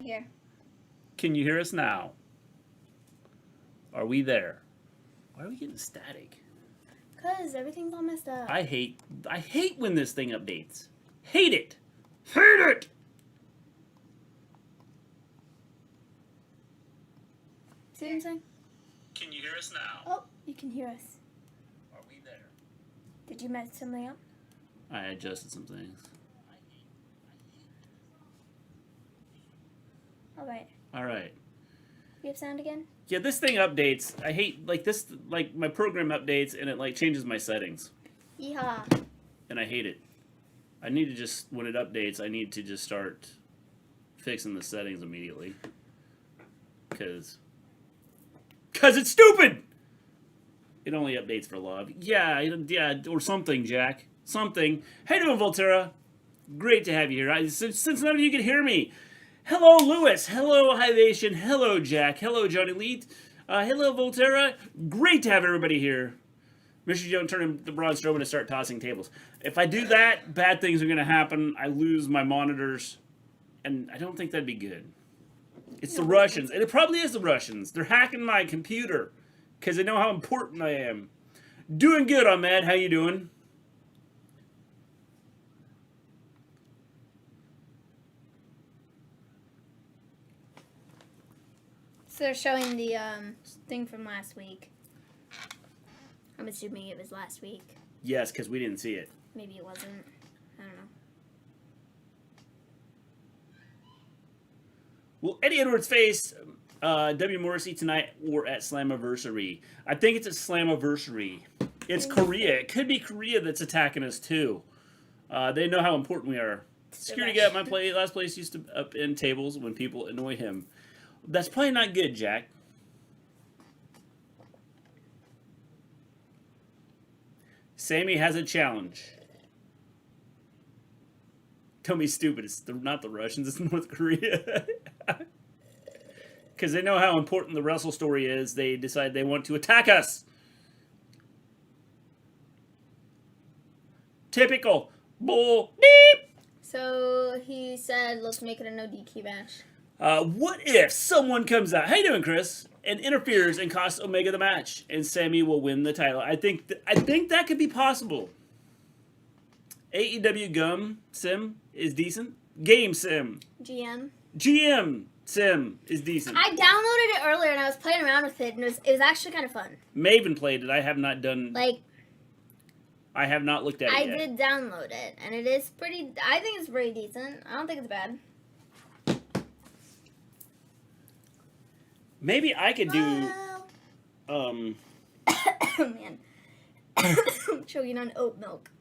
Here. Can you hear us now? Are we there? Why are we getting static? Cause everything's all messed up. I hate when this thing updates. Hate it. Hate it. See what I'm saying? Can you hear us now? Oh, you can hear us. Are we there? Did you mess something up? I adjusted some things. Alright. Alright. You have sound again? Yeah, this thing updates. I hate, like, this, like, my program updates and it, like, changes my settings. Yeehaw. And I hate it. I need to just, when it updates, I need to just start fixing the settings immediately. Because it's stupid! It only updates for love. Yeah, or something, Jack. Something. How you doing, Volterra? Great to have you here. Since none of you can hear me. Hello, Lewis. Hello, Hivation. Hello, Jack. Hello, Johnny Leet. Hello, Volterra. Great to have everybody here. Make sure you don't turn him the Braun Strowman and start tossing tables. If I do that, bad things are going to happen. I lose my monitors, and I don't think that'd be good. It's the Russians, and it probably is the Russians. They're hacking my computer because they know how important I am. Doing good, Ahmed. How you doing? So they're showing the thing from last week. I'm assuming it was last week. Yes, because we didn't see it. Maybe it wasn't. I don't know. Will Eddie Edwards face W. Morrissey tonight or at Slammiversary? I think it's at Slammiversary. It's Korea. It could be Korea that's attacking us too. They know how important we are. Security guy at my last place used to upend tables when people annoy him. That's probably not good, Jack. Sammy has a challenge. Don't be stupid. It's not the Russians. It's North Korea. Because they know how important the Wrestle Story is. They decide they want to attack us. Typical. Bull. Beep. So he said, let's make it a no DQ match. What if someone comes out, how you doing, Chris, and interferes and costs Omega the match, and Sammy will win the title? I think that could be possible. AEW GUMME Sim is decent. Game Sim. GM Sim is decent. I downloaded it earlier and I was playing around with it, and it was actually kind of fun. Maven played it. I have not done. I have not looked at it yet. I did download it, and it is pretty. I think it's pretty decent. I don't think it's bad. Maybe I could do. Oh man, I'm choking on oat milk.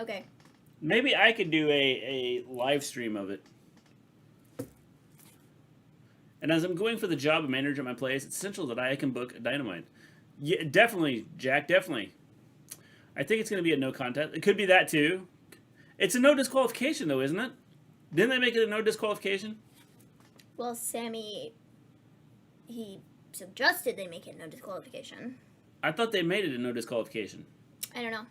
Okay. Maybe I could do a live stream of it. And as I'm going for the job of manager at my place, it's essential that I can book a Dynamite. Yeah, definitely, Jack, definitely. I think it's going to be a no contest. It could be that too. It's a no disqualification though, isn't it? Didn't they make it a no disqualification? Well, Sammy, he suggested they make it no disqualification. I thought they made it a no disqualification. I don't know.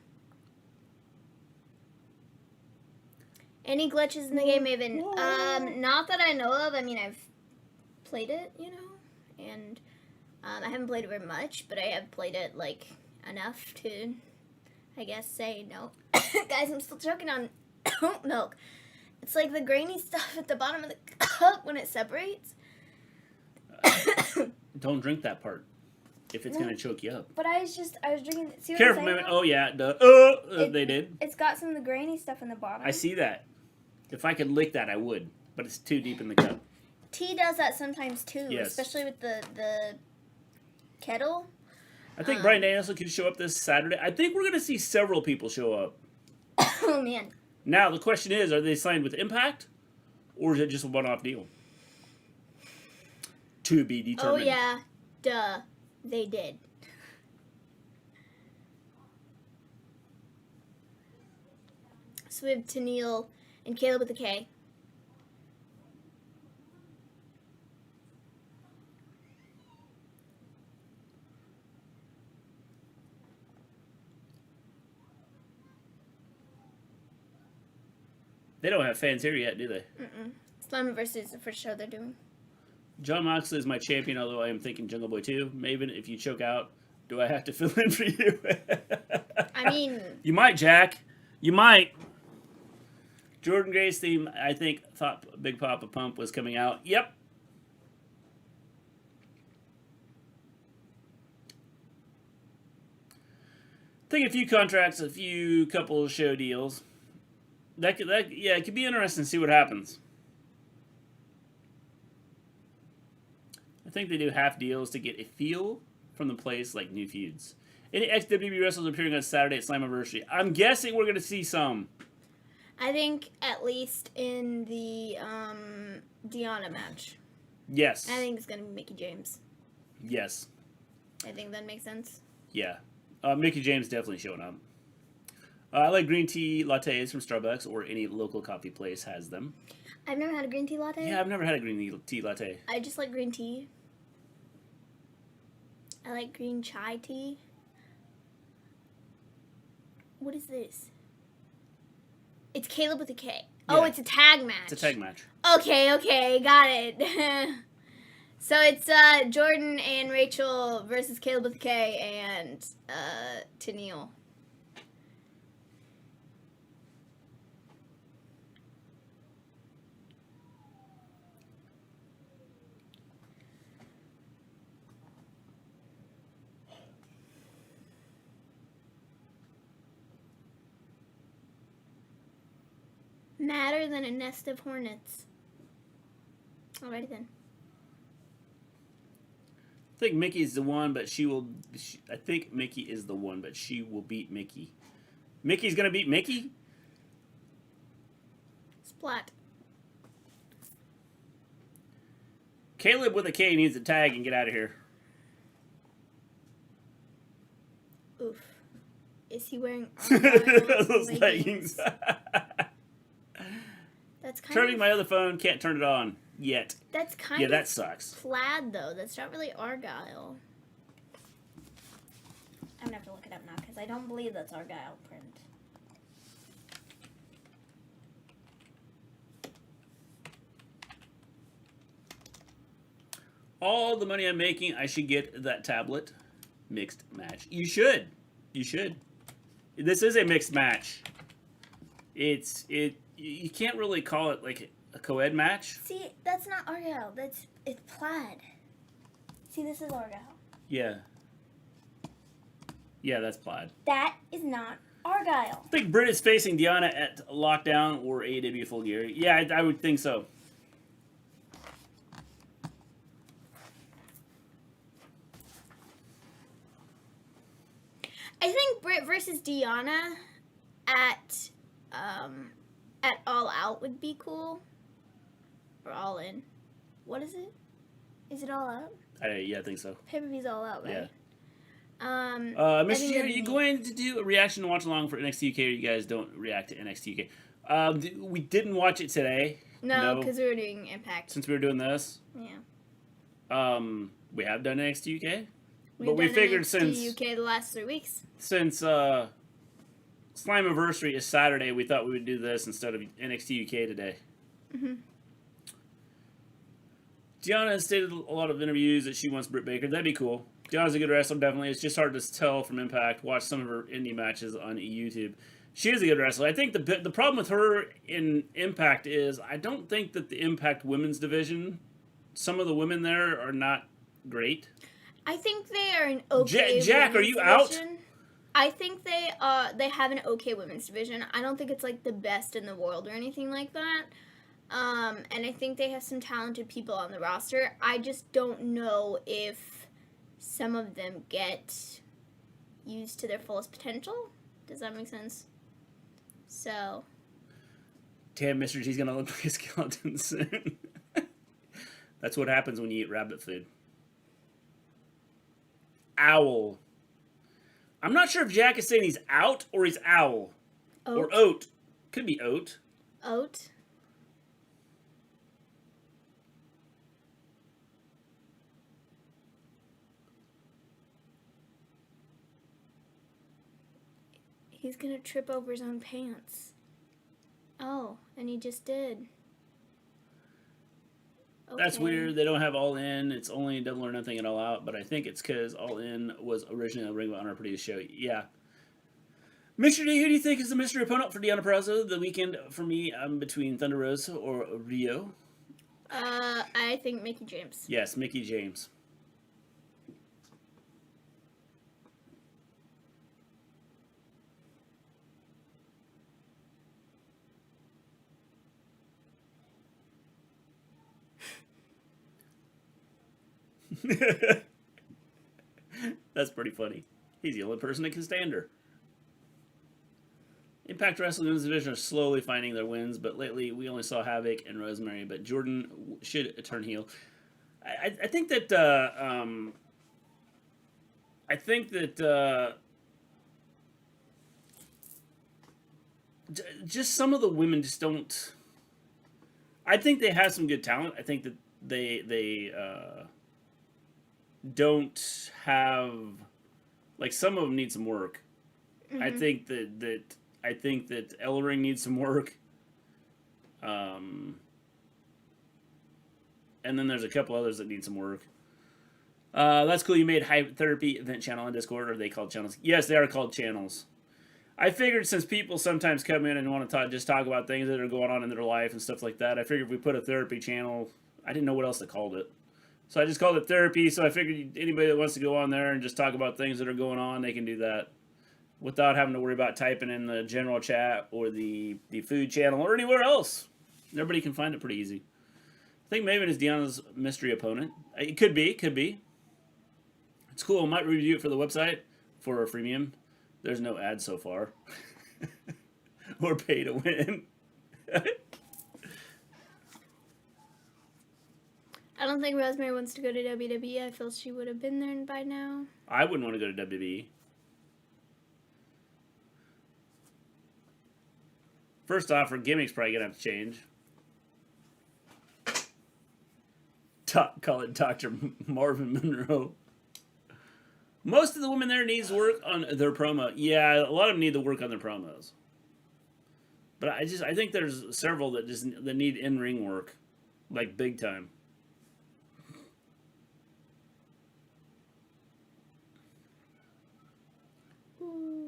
Any glitches in the game, Maven? Not that I know of. I mean, I've played it, you know, and I haven't played it very much, but I have played it, like, enough to, I guess, say no. Guys, I'm still choking on oat milk. It's like the grainy stuff at the bottom of the cup when it separates. Don't drink that part if it's going to choke you up. But I was drinking. See what Careful, I'm saying, man. Oh, yeah. They did. It's got some of the grainy stuff in the bottom. I see that. If I could lick that, I would. But it's too deep in the cup. Tea does that sometimes, too. Yes. Especially with the kettle. I think Brian Danielson could show up this Saturday. I think we're going to see several people show up. Oh, man. Now, the question is, are they signed with Impact? Or is it just a one-off deal? To be determined. Oh, yeah. Duh. They did. So we have Tenille and Kaleb with a K. They don't have fans here yet, do they? Slammiversary is the first show they're doing. John Moxley is my champion, although I am thinking Jungle Boy too. Maven, if you choke out, do I have to fill in for you? I mean... You might, Jack. You might. Jordan Gray's theme, I think, thought Big Papa Pump was coming out. Yep. I think a few contracts, a few couple show deals. Yeah, it could be interesting to see what happens. I think they do half deals to get a feel from the place, like new feuds. Any ex-WWE wrestlers appearing on Saturday at Slammiversary? I'm guessing we're going to see some. I think at least in the Deanna match. Yes. I think it's going to be Mickie James. Yes. I think that makes sense. Yeah. Mickie James definitely showing up. I like green tea lattes from Starbucks, or any local coffee place has them. I've never had a green tea latte. Yeah, I've never had a green tea latte. I just like green tea. I like green chai tea. What is this? It's Kaleb with a K. Yeah. Oh, it's a tag match. It's a tag match. Okay, got it. So it's Jordan and Rachel versus Kaleb with a K and Tenille. Madder than a nest of hornets. Alrighty then. I think Mickey's the one, but I think Mickie is the one, but she will beat Mickie. Mickey's gonna beat Mickie? Splat. Kaleb with a K needs a tag and get out of here. Oof. Is he wearing those leggings? That's kind Turning of... my other phone, can't turn it on yet. That's kind of... Yeah, that sucks. Plaid, though. That's not really Argyle. I'm gonna have to look it up now, because I don't believe that's Argyle print. All the money I'm making, I should get that tablet. Mixed match. You should. You should. This is a mixed match. You can't really call it like a co-ed match. See, that's not Argyle. It's plaid. See, this is Argyle. Yeah. Yeah, that's plaid. That is not Argyle. I think Britt is facing Deanna at Lockdown or AEW Full Gear. Yeah, I would think so. I think Britt versus Deanna at All Out would be cool. Or All In. What is it? Is it All Out? Yeah, I think so. Pay-per-view's All Out, right? Yeah. Mr. G, are you going to do a reaction to watch along for NXT UK, or you guys don't react to NXT UK? We didn't watch it today. No, because we were doing Impact. Since we were doing this? Yeah. We have done NXT UK? But we figured since UK the last 3 weeks. Since Slammiversary is Saturday, we thought we would do this instead of NXT UK today. Mm-hmm. Deanna has stated a lot of interviews that she wants Britt Baker. That'd be cool. Deanna's a good wrestler, definitely. It's just hard to tell from Impact. Watch some of her indie matches on YouTube. She is a good wrestler. I think the problem with her in Impact is I don't think that the Impact women's division, some of the women there are not great. I think they are an okay Jack, are you division. out? I think they have an okay women's division. I don't think it's like the best in the world or anything like that. And I think they have some talented people on the roster. I just don't know if some of them get used to their fullest potential. Does that make sense? So. Damn, Mr. G's gonna look like a skeleton soon. That's what happens when you eat rabbit food. Owl. I'm not sure if Jack is saying he's out or he's owl. Oat. Or oat. Could be oat. Oat. He's gonna trip over his own pants. Oh, and he just did. That's Okay. weird. They don't have All In. It's only Double or Nothing and All Out. But I think it's because All In was originally a Ring of Honor produced show. Yeah. Mr. D, who do you think is the mystery opponent for Deonna Purrazzo the weekend? For me, I'm between Thunder Rosa or Rio. I think Mickie James. Yes, Mickie James. That's pretty funny. He's the only person that can stand her. Impact Wrestling Women's Division are slowly finding their wins, but lately we only saw Havoc and Rosemary, but Jordan should turn heel. I think that just some of the women just don't. I think they have some good talent. I think that they don't have, like, some of them need some work. Mm-hmm. I think that Ellering needs some work. And then there's a couple others that need some work. That's cool. You made Hype Therapy event channel on Discord. Are they called channels? Yes, they are called channels. I figured since people sometimes come in and want to just talk about things that are going on in their life and stuff like that, I figured if we put a therapy channel, I didn't know what else to call it. So I just called it Therapy. So I figured anybody that wants to go on there and just talk about things that are going on, they can do that without having to worry about typing in the general chat or the food channel or anywhere else. Everybody can find it pretty easy. I think Maven is Deanna's mystery opponent. It could be. It's cool. I might review it for the website for a freemium. There's no ads so far. Or pay to win. I don't think Rosemary wants to go to WWE. I feel she would have been there by now. I wouldn't want to go to WWE. First off, her gimmick's probably going to have to change. Call it Dr. Marvin Monroe. Most of the women there needs work on their promo. Yeah, a lot of them need to work on their promos. But I think there's several that need in-ring work, like big time.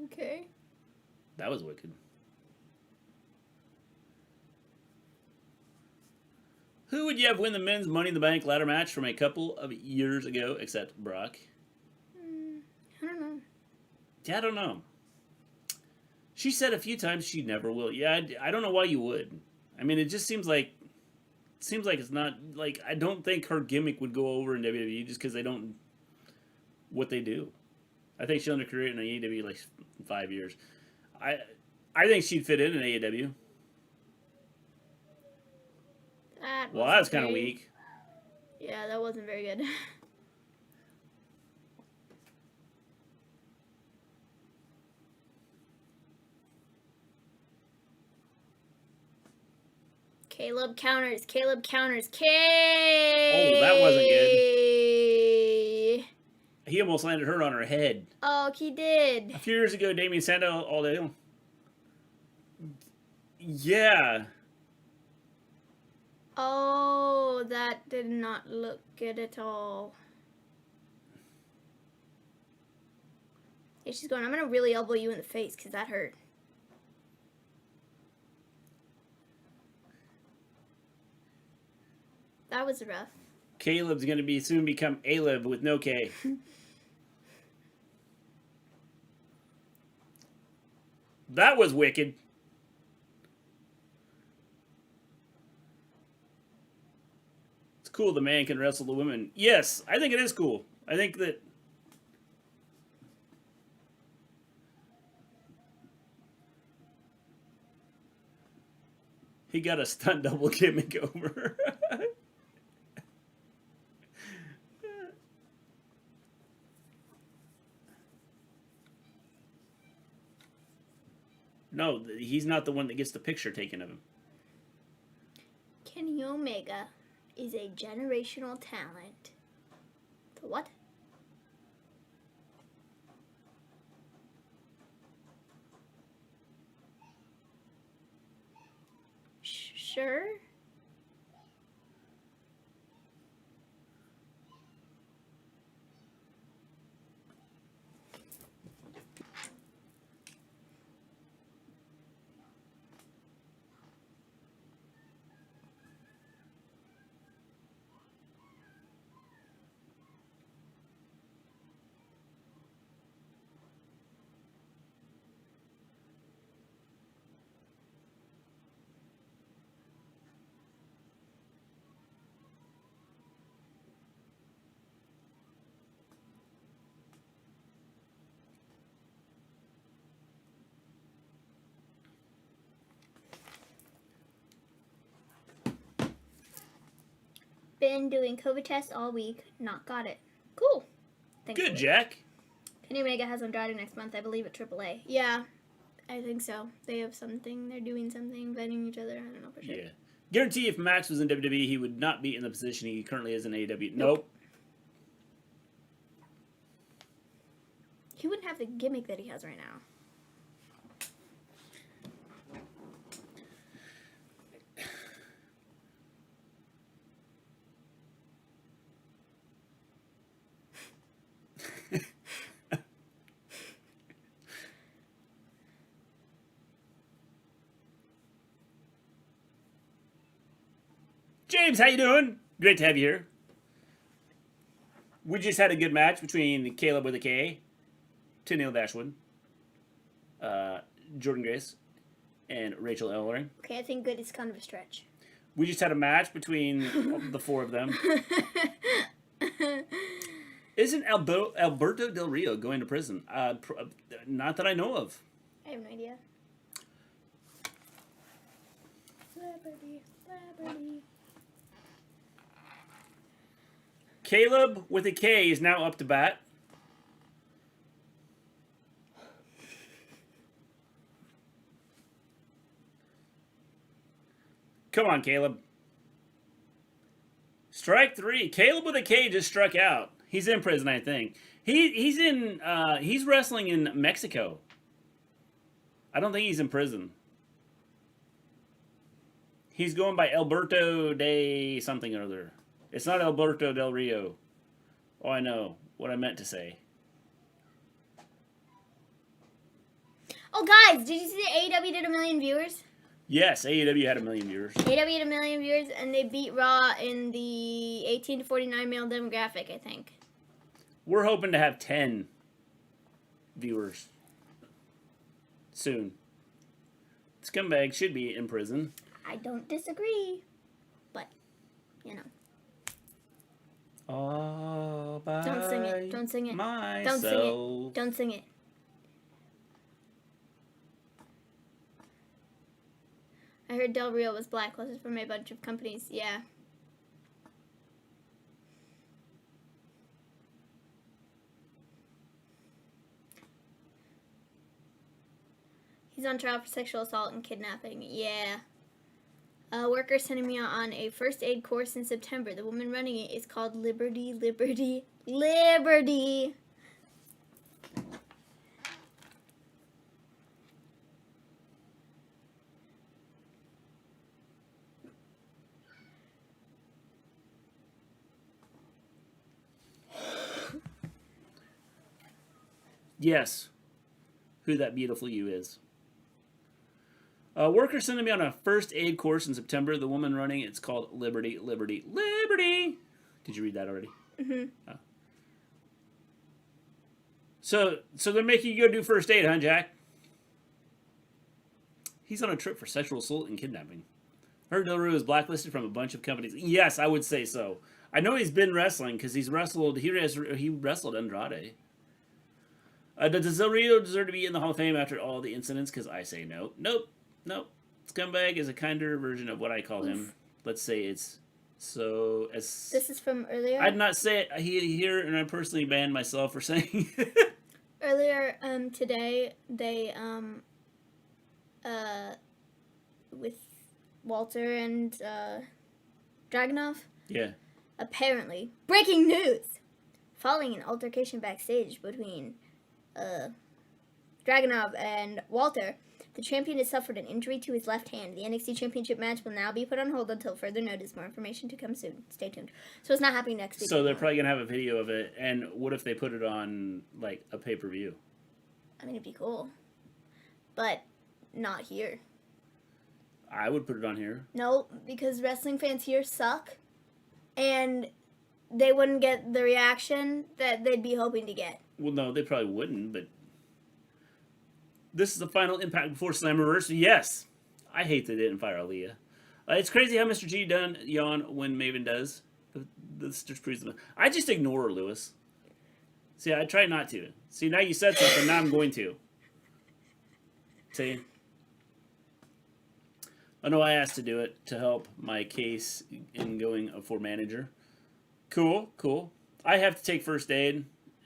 Okay. That was wicked. Who would you have win the men's Money in the Bank ladder match from a couple of years ago, except Brock? I don't know. Yeah, I don't know. She said a few times she never will. Yeah, I don't know why you would. I mean, it just seems like it's not, like, I don't think her gimmick would go over in WWE just because they don't what they do. I think she'll under career in AEW like 5 years. I think she'd fit in AEW. Well, that's kind of weak. Yeah, that wasn't very good. Kaleb counters. Oh, that wasn't good. He almost landed her on her head. Oh, he did. A few years ago, Damien Sandow all day. Yeah. Oh, that did not look good at all. Yeah, she's going, I'm going to really elbow you in the face because that hurt. That was rough. Caleb's going to soon become Aleb with no K. That was wicked. It's cool the man can wrestle the women. Yes, I think it is cool. I think that... He got a stunt double gimmick over. No, he's not the one that gets the picture taken of him. Kenny Omega is a generational talent. The what? sure. Been doing COVID tests all week. Not got it. Cool. Thanks. Good, Jack. Kenny Omega has Andrade next month, I believe, at AAA. Yeah, I think so. They have something. They're doing something, vetting each other. I don't know for sure. Yeah. Guarantee if Max was in WWE, he would not be in the position he currently is in AEW. Nope. He wouldn't have the gimmick that he has right now. James, how you doing? Great to have you here. We just had a good match between Kaleb with a K, Tenille Dashwood, Jordan Grace, and Rachel Ellering. Okay, I think good is kind of a stretch. We just had a match between the four of them. Isn't Alberto Del Rio going to prison? Not that I know of. I have no idea. Celebrity. Kaleb with a K is now up to bat. Come on, Kaleb. Strike three. Kaleb with a K just struck out. He's in prison, I think. He's wrestling in Mexico. I don't think he's in prison. He's going by Alberto de something or other. It's not Alberto Del Rio. Oh, I know what I meant to say. Oh, guys, did you see that AEW did 1 million viewers? Yes, AEW had 1 million viewers. AEW had 1 million viewers, and they beat Raw in the 18 to 49 male demographic, I think. We're hoping to have 10 viewers soon. Scumbag should be in prison. I don't disagree, but, you know. All by Don't sing it. Don't sing it. Myself. Don't sing it. Don't sing it. I heard Del Rio was blacklisted from a bunch of companies. Yeah. He's on trial for sexual assault and kidnapping. Yeah. A worker sending me on a first aid course in September. The woman running it is called Liberty, Liberty, Liberty. Yes. Who that beautiful you is. A worker sending me on a first aid course in September. The woman running it's called Liberty, Liberty, Liberty. Did you read that already? Mm-hmm. Oh. So they're making you go do first aid, huh, Jack? He's on a trip for sexual assault and kidnapping. I heard Del Rio is blacklisted from a bunch of companies. Yes, I would say so. I know he's been wrestling because he's wrestled. He wrestled Andrade. Does Del Rio deserve to be in the Hall of Fame after all the incidents? Because I say no. Nope. Scumbag is a kinder version of what I call him. Let's say it's so as. This is from earlier. I'd not say it here, and I personally banned myself for saying. Earlier today, they with Walter and Dragunov. Yeah. Apparently, breaking news! Following an altercation backstage between Dragunov and Walter, The champion has suffered an injury to his left hand. The NXT Championship match will now be put on hold until further notice. More information to come soon. Stay tuned. So it's not happening next week. So they're probably going to have a video of it. And what if they put it on, like, a pay-per-view? I mean, it'd be cool. But not here. I would put it on here. No, because wrestling fans here suck. And they wouldn't get the reaction that they'd be hoping to get. Well, no, they probably wouldn't, but... This is the final Impact before Slammiversary. Yes. I hate they didn't fire Aaliyah. It's crazy how Mr. G done yawn when Maven does. I just ignore her, Lewis. See, I try not to. See, now you said something, now I'm going to. See? I know I asked to do it to help my case in going for manager. Cool, cool. I have to take first aid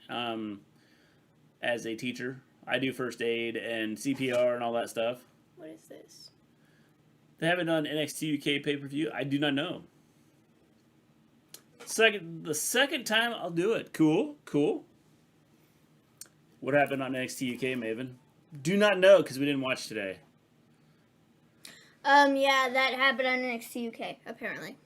as a teacher. I do first aid and CPR and all that stuff. What is this? They haven't done NXT UK pay-per-view. I do not know. The second time I'll do it. Cool, cool. What happened on NXT UK, Maven? Do not know because we didn't watch today. Yeah, that happened on NXT UK, apparently.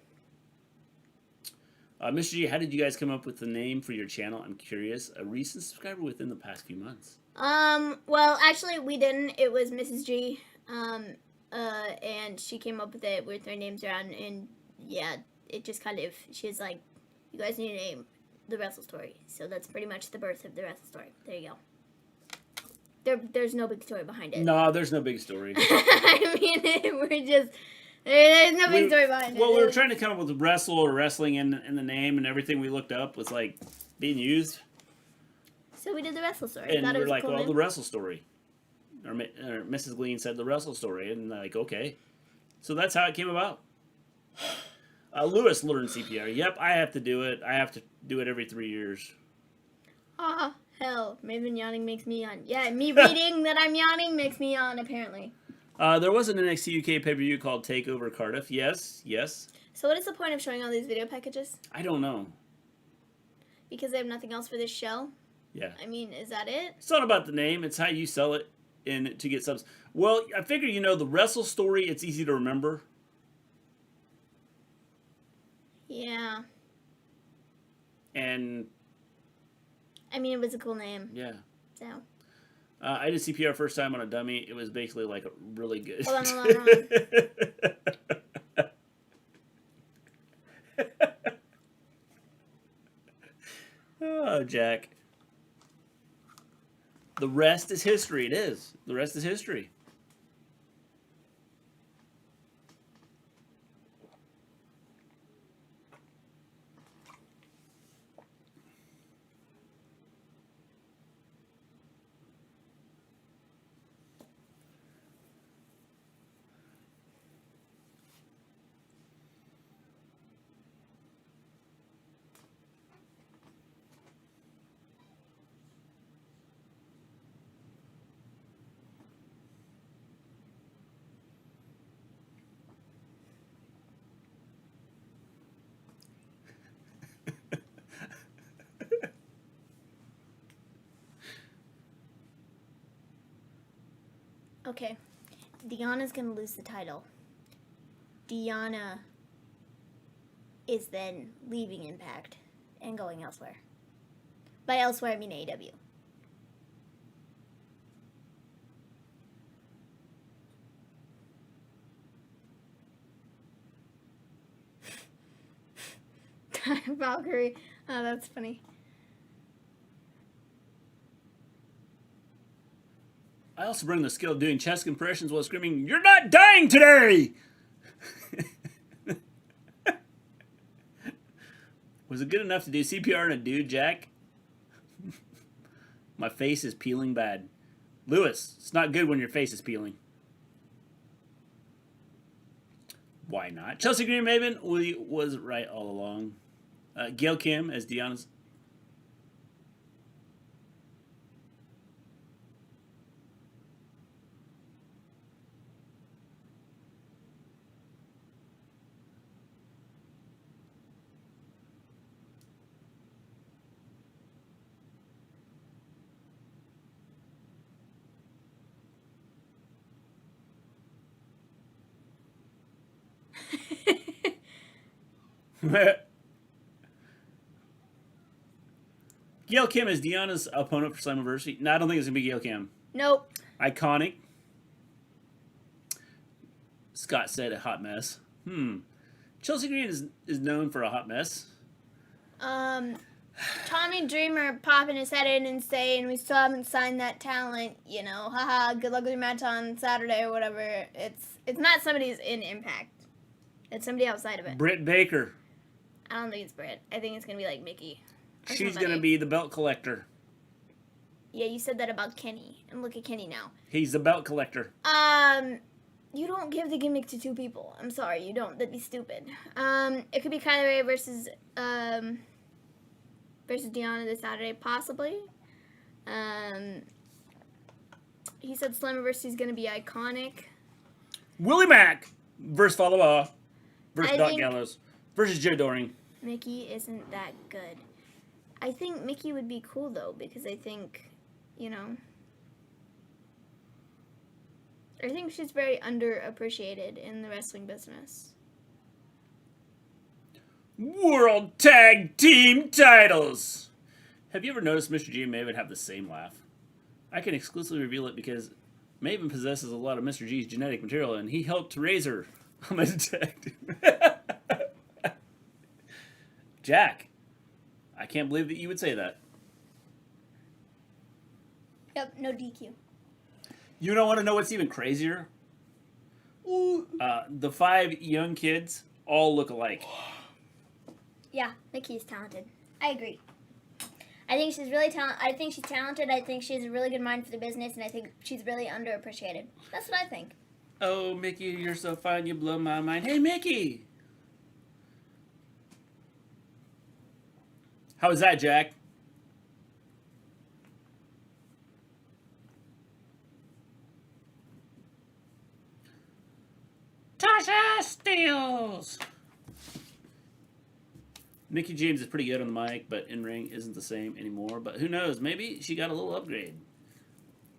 Mr. G, how did you guys come up with the name for your channel? I'm curious. A recent subscriber within the past few months. Well, actually, we didn't. It was Mrs. G, and she came up with it with their names around, and yeah, it just kind of, she was like, you guys need to name the Wrestle Story. So that's pretty much the birth of the Wrestle Story. There you go. There's no big story behind it. No, there's no big story. I mean, there's no big story behind it. Well, we were trying to come up with wrestle or wrestling in the name, and everything we looked up was like being used. So we did the Wrestle Story. And we were like, well, the Wrestle Story. Or Mrs. Gleen said the Wrestle Story, and like, okay. So that's how it came about. Lewis learned CPR. Yep, I have to do it. I have to do it every 3 years. Ah, hell. Maven yawning makes me yawn. Yeah, me reading that I'm yawning makes me yawn, apparently. There was an NXT UK pay-per-view called TakeOver Cardiff. Yes, yes. So what is the point of showing all these video packages? I don't know. Because they have nothing else for this show? Yeah. I mean, is that it? It's not about the name. It's how you sell it in to get subs. Well, I figure, the Wrestle Story, it's easy to remember. Yeah. And... I mean, it was a cool name. Yeah. So... I did CPR first time on a dummy. It was basically like a really good. Hold on. Oh, Jack. The rest is history. It is. The rest is history. Okay. Deanna's gonna lose the title. Deanna is then leaving Impact and going elsewhere. By elsewhere, I mean AEW. Valkyrie. Oh, that's funny. I also bring the skill of doing chest compressions while screaming, "You're not dying today!" Was it good enough to do CPR on a dude, Jack? My face is peeling bad. Lewis, it's not good when your face is peeling. Why not? Chelsea Green Maven was right all along. Gail Kim as Deanna's. Gail Kim is Deanna's opponent for Slammiversary. No, I don't think it's going to be Gail Kim. Nope. Iconic. Scott said a hot mess. Chelsea Green is known for a hot mess. Tommy Dreamer popping his head in and saying we still haven't signed that talent, you know, haha, good luck with your match on Saturday or whatever. It's not somebody who's in Impact. It's somebody outside of it. Britt Baker. I don't think it's Britt. I think it's going to be like Mickey. She's going to be the belt collector. Yeah, you said that about Kenny. And look at Kenny now. He's the belt collector. You don't give the gimmick to two people. I'm sorry, you don't. That'd be stupid. It could be Kylie Ray versus Deanna this Saturday, possibly. He said Slammiversary is going to be iconic. Willie Mack versus Fallah versus Doc Gallows versus Joe Doering. Mickey isn't that good. I think Mickey would be cool, though, because I think, you know, I think she's very underappreciated in the wrestling business. World Tag Team titles! Have you ever noticed Mr. G and Maven have the same laugh? I can exclusively reveal it because Maven possesses a lot of Mr. G's genetic material, and he helped raise her on my tag team. Jack, I can't believe that you would say that. Yep, no DQ. You don't want to know what's even crazier? The 5 young kids all look alike. Yeah, Mickey's talented. I agree. I think she's really talented. I think she's talented. I think she has a really good mind for the business, and I think she's really underappreciated. That's what I think. Oh, Mickey, you're so fine. You blow my mind. Hey, Mickey! How was that, Jack? Tasha Steelz! Mickey James is pretty good on the mic, but in-ring isn't the same anymore. But who knows? Maybe she got a little upgrade.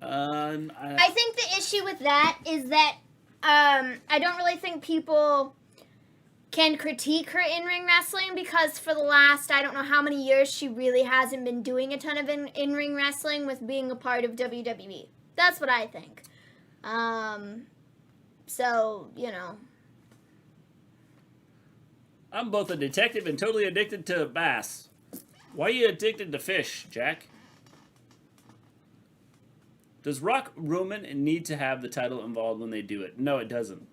I think the issue with that is that I don't really think people can critique her in-ring wrestling because for the last, I don't know how many years, she really hasn't been doing a ton of in-ring wrestling with being a part of WWE. That's what I think. So, you know. I'm both a detective and totally addicted to bass. Why are you addicted to fish, Jack? Does Rock Roman need to have the title involved when they do it? No, it doesn't.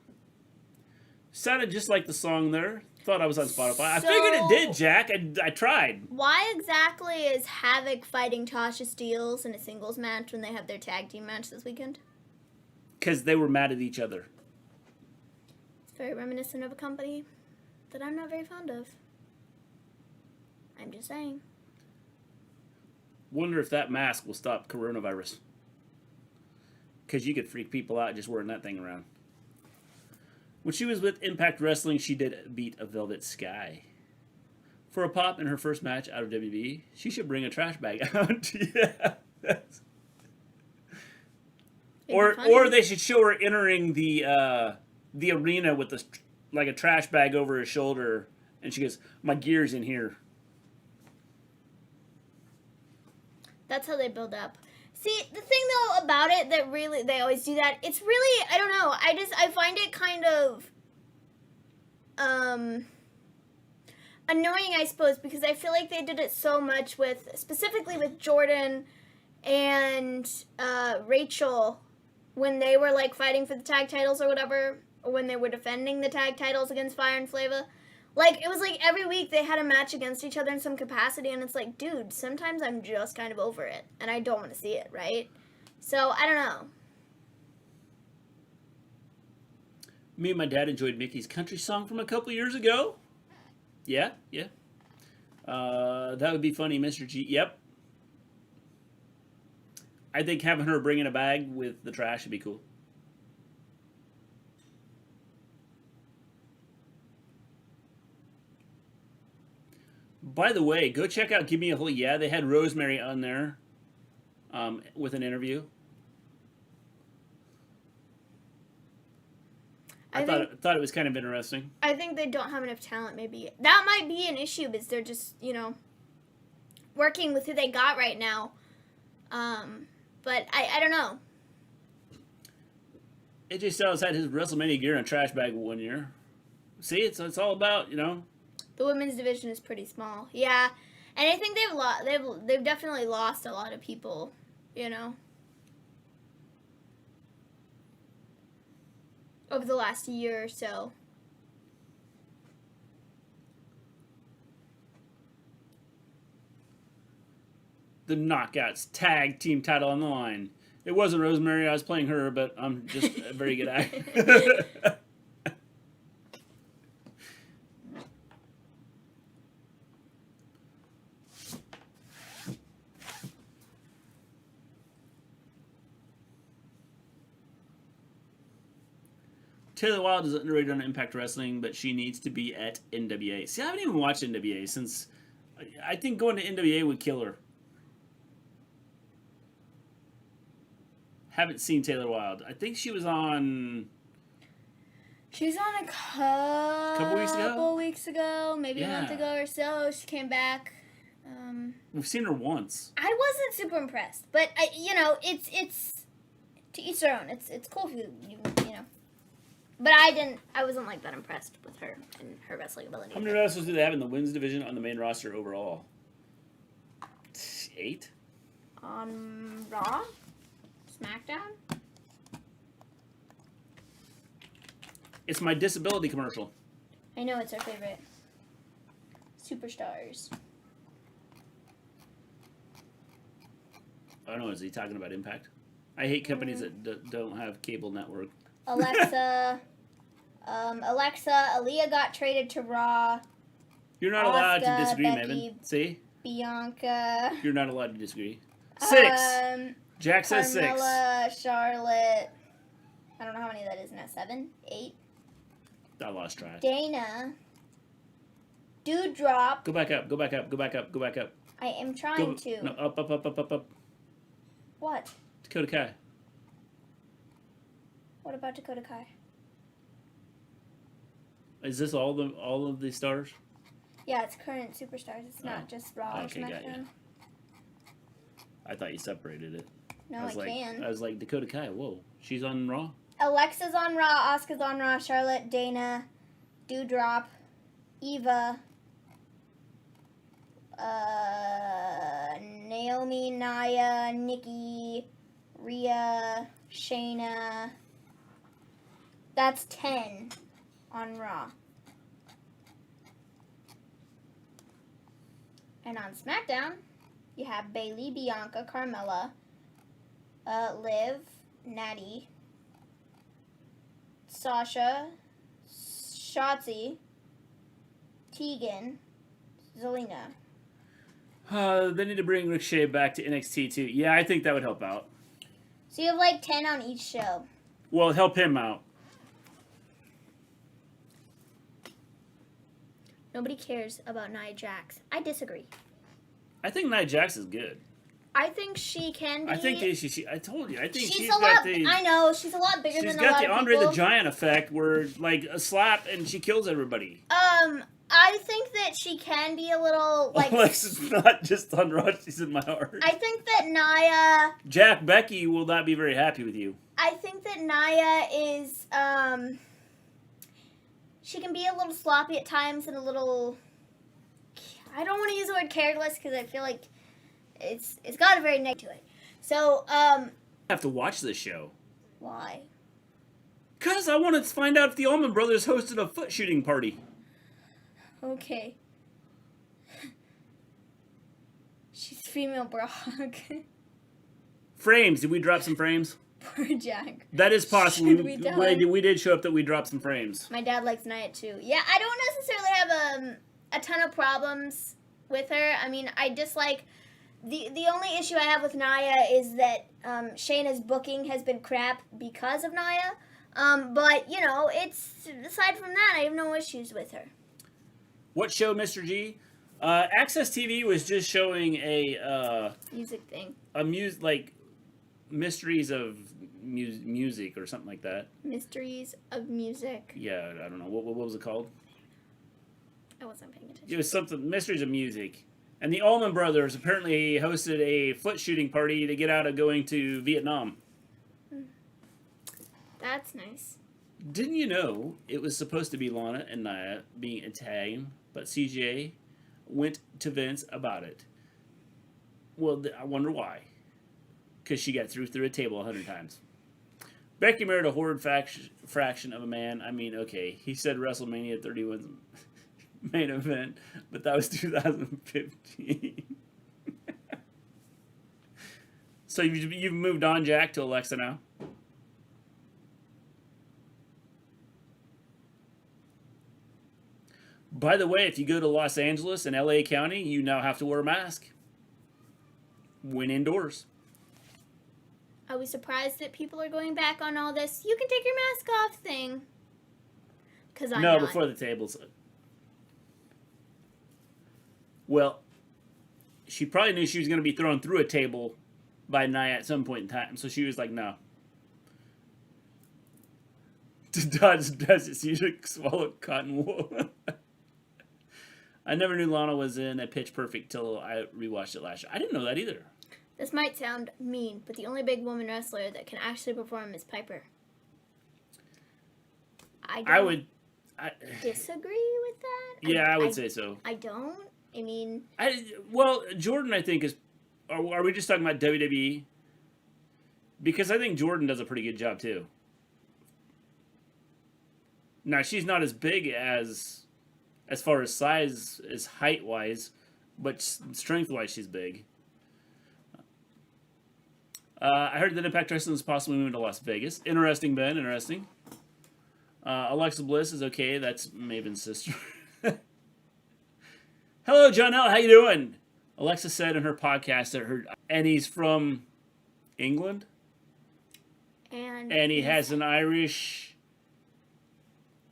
Sounded just like the song there. Thought I was on Spotify. I figured it did, Jack. I tried. Why exactly is Havoc fighting Tasha Steelz in a singles match when they have their tag team match this weekend? Because they were mad at each other. It's very reminiscent of a company that I'm not very fond of. I'm just saying. Wonder if that mask will stop coronavirus. Because you could freak people out just wearing that thing around. When she was with Impact Wrestling, she did beat a Velvet Sky. For a pop in her first match out of WWE, she should bring a trash bag out. Yeah. Or they should show her entering the arena with like a trash bag over her shoulder, and she goes, "My gear's in here." That's how they build up. See, the thing though about it that really they always do that, it's really, I don't know, I find it kind of annoying, I suppose, because I feel like they did it so much specifically with Jordan and Rachel when they were like fighting for the tag titles or whatever, or when they were defending the tag titles against Fire and Flava. Like, it was like every week they had a match against each other in some capacity, and it's like, dude, sometimes I'm just kind of over it, and I don't want to see it, right? So, I don't know. Me and my dad enjoyed Mickey's country song from a couple years ago. Yeah. That would be funny, Mr. G. Yep. I think having her bring in a bag with the trash would be cool. By the way, go check out Gimme a Whole Yeah. They had Rosemary on there with an interview. I thought it was kind of interesting. I think they don't have enough talent, maybe. That might be an issue, because they're just, working with who they got right now. But I don't know. AJ Styles had his WrestleMania gear in a trash bag 1 year. See, it's all about, The women's division is pretty small. Yeah. And I think they've definitely lost a lot of people, over the last year or so. The Knockouts tag team title on the line. It wasn't Rosemary. I was playing her, but I'm just a very good actor. Taylor Wilde is underrated on Impact Wrestling, but she needs to be at NWA. See, I haven't even watched NWA since... I think going to NWA would kill her. Haven't seen Taylor Wilde. I think she was on... She was on a couple weeks ago, maybe a month ago or so. She came back. We've seen her once. I wasn't super impressed, but it's to each their own. It's cool if you know. But I wasn't like that impressed with her and her wrestling ability. How many wrestlers do they have in the women's division on the main roster overall? 8? On Raw? SmackDown? It's my disability commercial. I know, it's our favorite. Superstars. I don't know, is he talking about Impact? I hate companies that don't have cable network. Alexa, Aaliyah got traded to Raw. You're not allowed to disagree, Becky, Maven. See? Bianca. You're not allowed to disagree. 6! Jack says 6. Carmella, Charlotte. I don't know how many that is now. 7? 8? I lost track. Dana. Doudrop. Go back up, go back up, go back up, go back up. I am trying to. No, up. What? Dakota Kai. What about Dakota Kai? Is this all of the stars? Yeah, it's current superstars. It's not just Raw or okay, got SmackDown. you. I thought you separated it. No, I can. I was like, Dakota Kai, whoa. She's on Raw? Alexa's on Raw, Asuka's on Raw, Charlotte, Dana, Doudrop, Eva, Naomi, Nia, Nikki, Rhea, Shayna. That's 10 on Raw. And on SmackDown, you have Bayley, Bianca, Carmella, Liv, Natty, Sasha, Shotzi, Tegan, Zelina. They need to bring Ricochet back to NXT too. Yeah, I think that would help out. So you have like 10 on each show. Well, help him out. Nobody cares about Nia Jax. I disagree. I think Nia Jax is good. I think she can be. I think I told you. I think she's a got lot. the. I know she's a lot bigger than a lot of people. She's got the Andre the Giant effect, where like a slap and she kills everybody. I think that she can be a little like. Alexa's not just on Raw; she's in my heart. I think that Nia. Jack Becky will not be very happy with you. I think that Nia is she can be a little sloppy at times and a little. I don't want to use the word careless because I feel like it's got a very negative to it. So I have to watch this show. Why? Because I want to find out if the Allman Brothers hosted a foot shooting party. Okay. She's female Brock. Frames. Did we drop some frames? Poor Jack. That is possible. Should we tell him? We did show up that we dropped some frames. My dad likes Nia too. Yeah, I don't necessarily have a ton of problems with her. I mean, I dislike the only issue I have with Nia is that Shayna's booking has been crap because of Nia. But you know, it's aside from that, I have no issues with her. What show, Mr. G? Access TV was just showing a music thing. like mysteries of music or something like that. Mysteries of Music. Yeah, I don't know. What was it called? I wasn't paying attention. It was something, Mysteries of Music. And the Allman Brothers apparently hosted a foot shooting party to get out of going to Vietnam. That's nice. Didn't you know it was supposed to be Lana and Nia being Italian, but CJ went to Vince about it? Well, I wonder why. Because she got through a table 100 times. Becky married a horrid fraction of a man. I mean, okay, he said WrestleMania 31's main event, but that was 2015. So you've moved on, Jack, to Alexa now? By the way, if you go to Los Angeles and LA County, you now have to wear a mask when indoors. Are we surprised that people are going back on all this "you can take your mask off" thing? Because I'm no, not. Before the tables. Well, she probably knew she was going to be thrown through a table by Nia at some point in time, so she was like, no. Does it see you swallow cotton wool? I never knew Lana was in a Pitch Perfect till I rewatched it last year. I didn't know that either. This might sound mean, but the only big woman wrestler that can actually perform is Piper. I would disagree with that. Yeah, I would say so. I don't. I mean... Well, Jordan, I think, is... Are we just talking about WWE? Because I think Jordan does a pretty good job, too. Now, she's not as big as far as size, as height-wise, but strength-wise, she's big. I heard that Impact Wrestling is possibly moving to Las Vegas. Interesting, Ben. Interesting. Alexa Bliss is okay. That's Maven's sister. Hello, John L. How you doing? Alexa said in her podcast that and he's from England. And he has an Irish...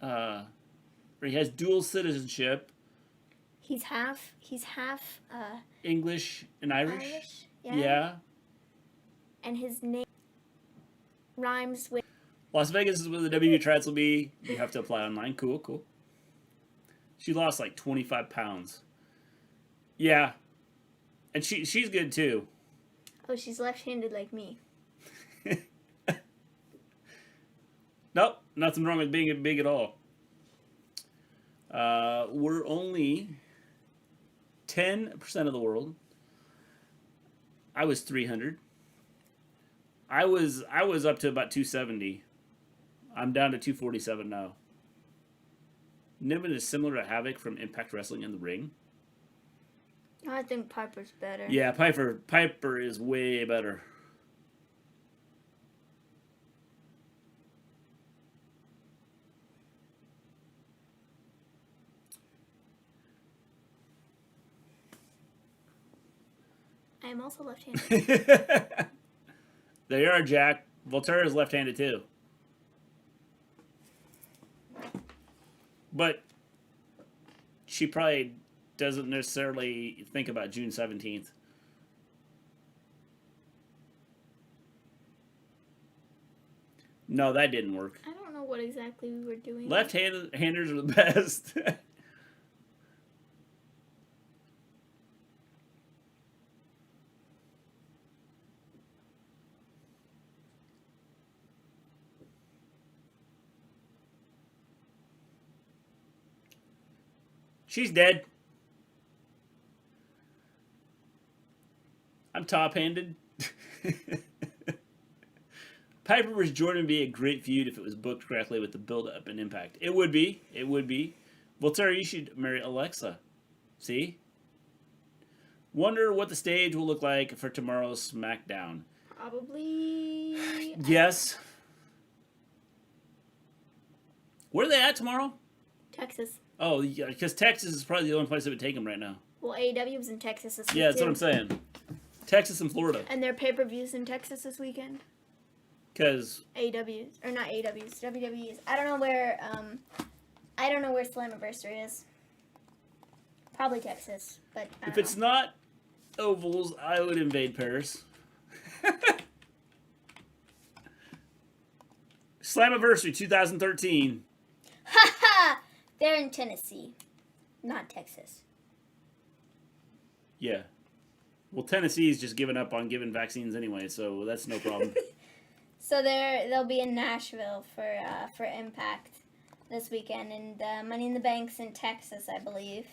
or he has dual citizenship. He's half English and Irish. Yeah. And his name rhymes with... Las Vegas is where the WWE trials will be. You have to apply online. Cool. She lost like 25 pounds. Yeah. And she's good too. Oh, she's left-handed like me. Nope. Nothing wrong with being big at all. We're only 10% of the world. I was 300. I was up to about 270. I'm down to 247 now. Niven is similar to Havoc from Impact Wrestling in the ring. I think Piper's better. Yeah, Piper is way better. I am also left-handed. There you are, Jack. Voltaire is left-handed too. But she probably doesn't necessarily think about June 17th. No, that didn't work. I don't know what exactly we were doing. Left-handers are the best. She's dead. I'm top-handed. Piper vs. Jordan would be a great feud if it was booked correctly with the build-up and impact. It would be. It would be. Voltaire, you should marry Alexa. See? Wonder what the stage will look like for tomorrow's SmackDown. Probably... Yes. Where are they at tomorrow? Texas. Oh, yeah, because Texas is probably the only place that would take them right now. Well, AEW was in Texas this week, Yeah, that's what I'm saying. Texas and Florida. And their pay-per-views in Texas this weekend. Because... AEW's. Or not AEW's. WWE's. I don't know where Slammiversary is. Probably Texas, but if it's not Ovals, I would invade Paris. Slammiversary 2013. Ha ha! They're in Tennessee, not Texas. Yeah. Well, Tennessee's just given up on giving vaccines anyway, so that's no problem. So they'll be in Nashville for Impact this weekend, and Money in the Bank's in Texas, I believe.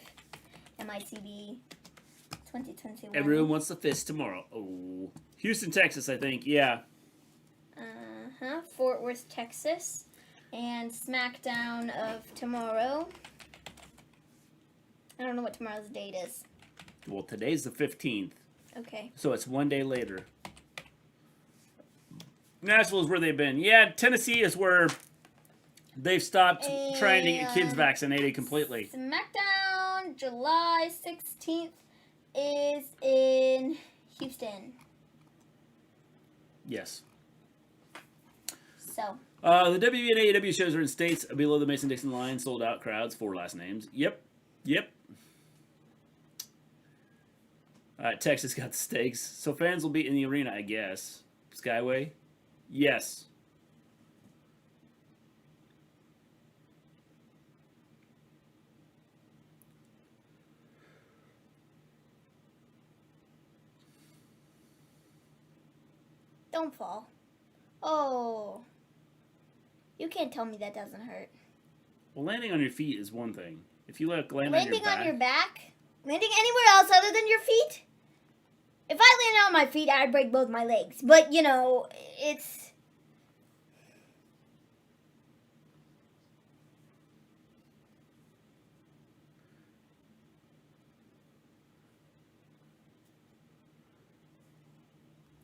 MICB 2021. Everyone wants the fist tomorrow. Oh. Houston, Texas, I think. Yeah. Fort Worth, Texas. And SmackDown of tomorrow. I don't know what tomorrow's date is. Well, today's the 15th. Okay. So it's one day later. Nashville is where they've been. Yeah, Tennessee is where they've stopped trying to get kids vaccinated completely. SmackDown, July 16th, is in Houston. Yes. So. The WWE and AEW shows are in states below the Mason-Dixon line, sold out crowds, 4 last names. Yep. Texas got the stakes, so fans will be in the arena, I guess. Skyway? Yes. Don't fall. Oh. You can't tell me that doesn't hurt. Well, landing on your feet is one thing. If you land landing on your back? Landing anywhere else other than your feet? If I landed on my feet, I'd break both my legs. But, you know, it's...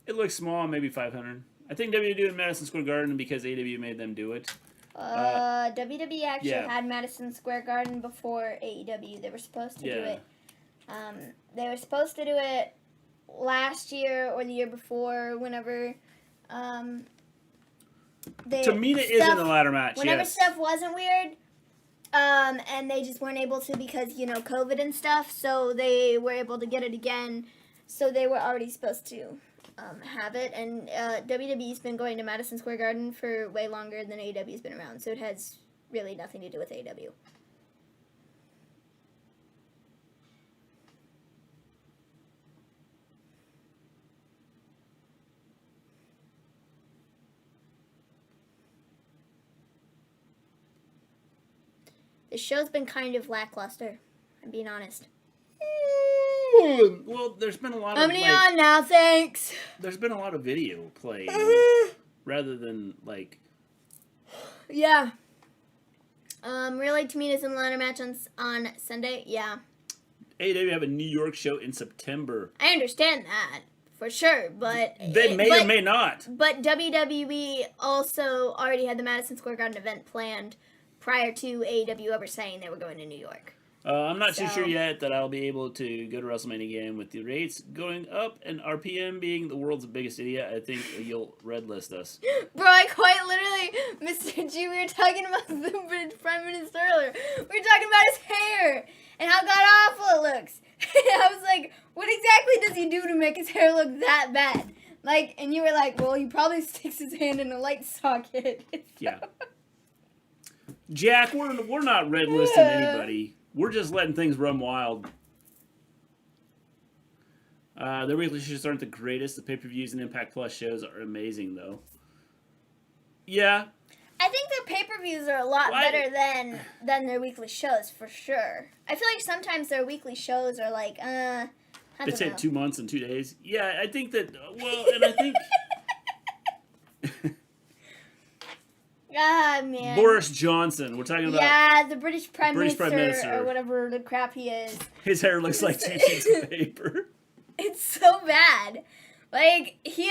It looks small, maybe 500. I think WWE do it in Madison Square Garden because AEW made them do it. WWE actually had Madison Square Garden before AEW. They were supposed to do it. They were supposed to do it last year or the year before, whenever Tamina is in the ladder match. Whenever stuff wasn't weird, and they just weren't able to because, you know, COVID and stuff, so they were able to get it again. So they were already supposed to have it, and WWE's been going to Madison Square Garden for way longer than AEW's been around, so it has really nothing to do with AEW. The show's been kind of lackluster, I'm being honest. Well, there's been a lot of on now, thanks. There's been a lot of video played rather than like. Yeah. Really, Tamina's in the ladder match on Sunday. Yeah. AEW have a New York show in September. I understand that for sure, but they may or may not. But WWE also already had the Madison Square Garden event planned prior to AEW ever saying they were going to New York. I'm not too sure yet that I'll be able to go to WrestleMania again with the rates going up and RPM being the world's biggest idiot. I think you'll red list us. Bro, I quite literally, Mr. G, we were talking about the Prime Minister earlier. We were talking about his hair and how god-awful it looks. I was like, what exactly does he do to make his hair look that bad? Like, and you were like, well, he probably sticks his hand in a light socket. Yeah. Jack, we're not red listing anybody. We're just letting things run wild. Their weekly shows aren't the greatest. The pay-per-views and Impact Plus shows are amazing, though. Yeah. I think their pay-per-views are a lot better than their weekly shows, for sure. I feel like sometimes their weekly shows are like, I don't know. They take 2 months and 2 days. Yeah, I think that, well, and I think... Ah, man. Boris Johnson. We're talking about... Yeah, the British Prime Minister, or whatever the crap he is. His hair looks like 2 sheets of paper. It's so bad. Like, he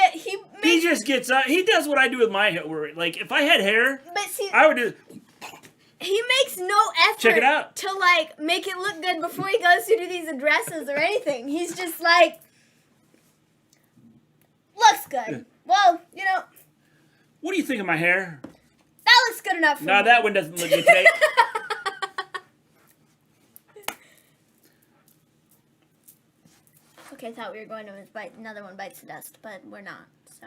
just gets up. He does what I do with my hair. Where, like, if I had hair, but see, I would do... He makes no effort Check it out. To, like, make it look good before he goes to do these addresses or anything. He's just like, looks good. Well, you know... What do you think of my hair? That looks good enough for me. No, that one doesn't look good today. Okay, I thought we were going to another one bites the dust, but we're not, so.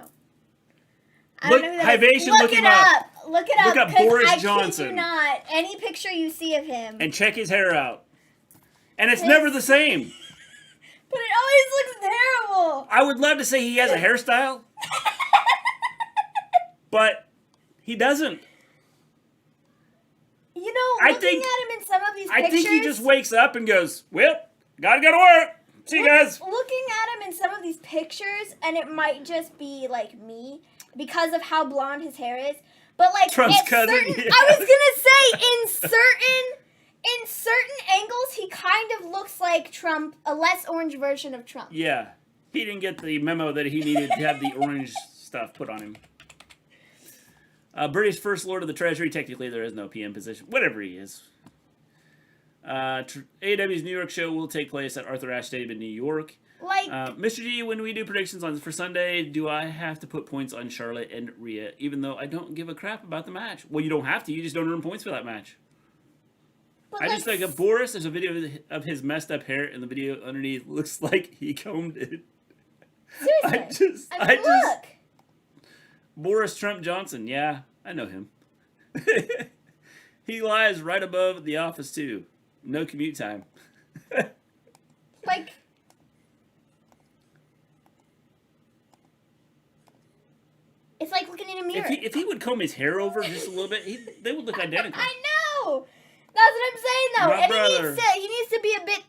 I Look, don't know who that is. Hivation, Look look it him up. up. Look it up. Look up 'cause Boris I kid Johnson. you not. Any picture you see of him. And check his hair out. And it's never the same. But it always looks terrible. I would love to say he has a hairstyle. But he doesn't. You know, looking at him in some of these pictures... I think he just wakes up and goes, well, gotta go to work. See you guys. Looking at him in some of these pictures, and it might just be, like, me, because of how blonde his hair is. But, like, Trump's cousin. certain, Yeah. I was gonna say, in certain angles, he kind of looks like Trump, a less orange version of Trump. Yeah. He didn't get the memo that he needed to have the orange stuff put on him. British First Lord of the Treasury. Technically, there is no PM position. Whatever he is. AEW's New York show will take place at Arthur Ashe Stadium in New York. Like, Mr. G, when we do predictions for Sunday, do I have to put points on Charlotte and Rhea, even though I don't give a crap about the match? Well, you don't have to. You just don't earn points for that match. I just think of Boris. There's a video of his messed up hair, and the video underneath looks like he combed it. seriously. I just look. Boris Trump Johnson. Yeah, I know him. He lies right above the office, too. No commute time. Like... It's like looking in a mirror. If he would comb his hair over just a little bit, they would look identical. I know. That's what I'm saying, though. My And brother. he needs to be a bit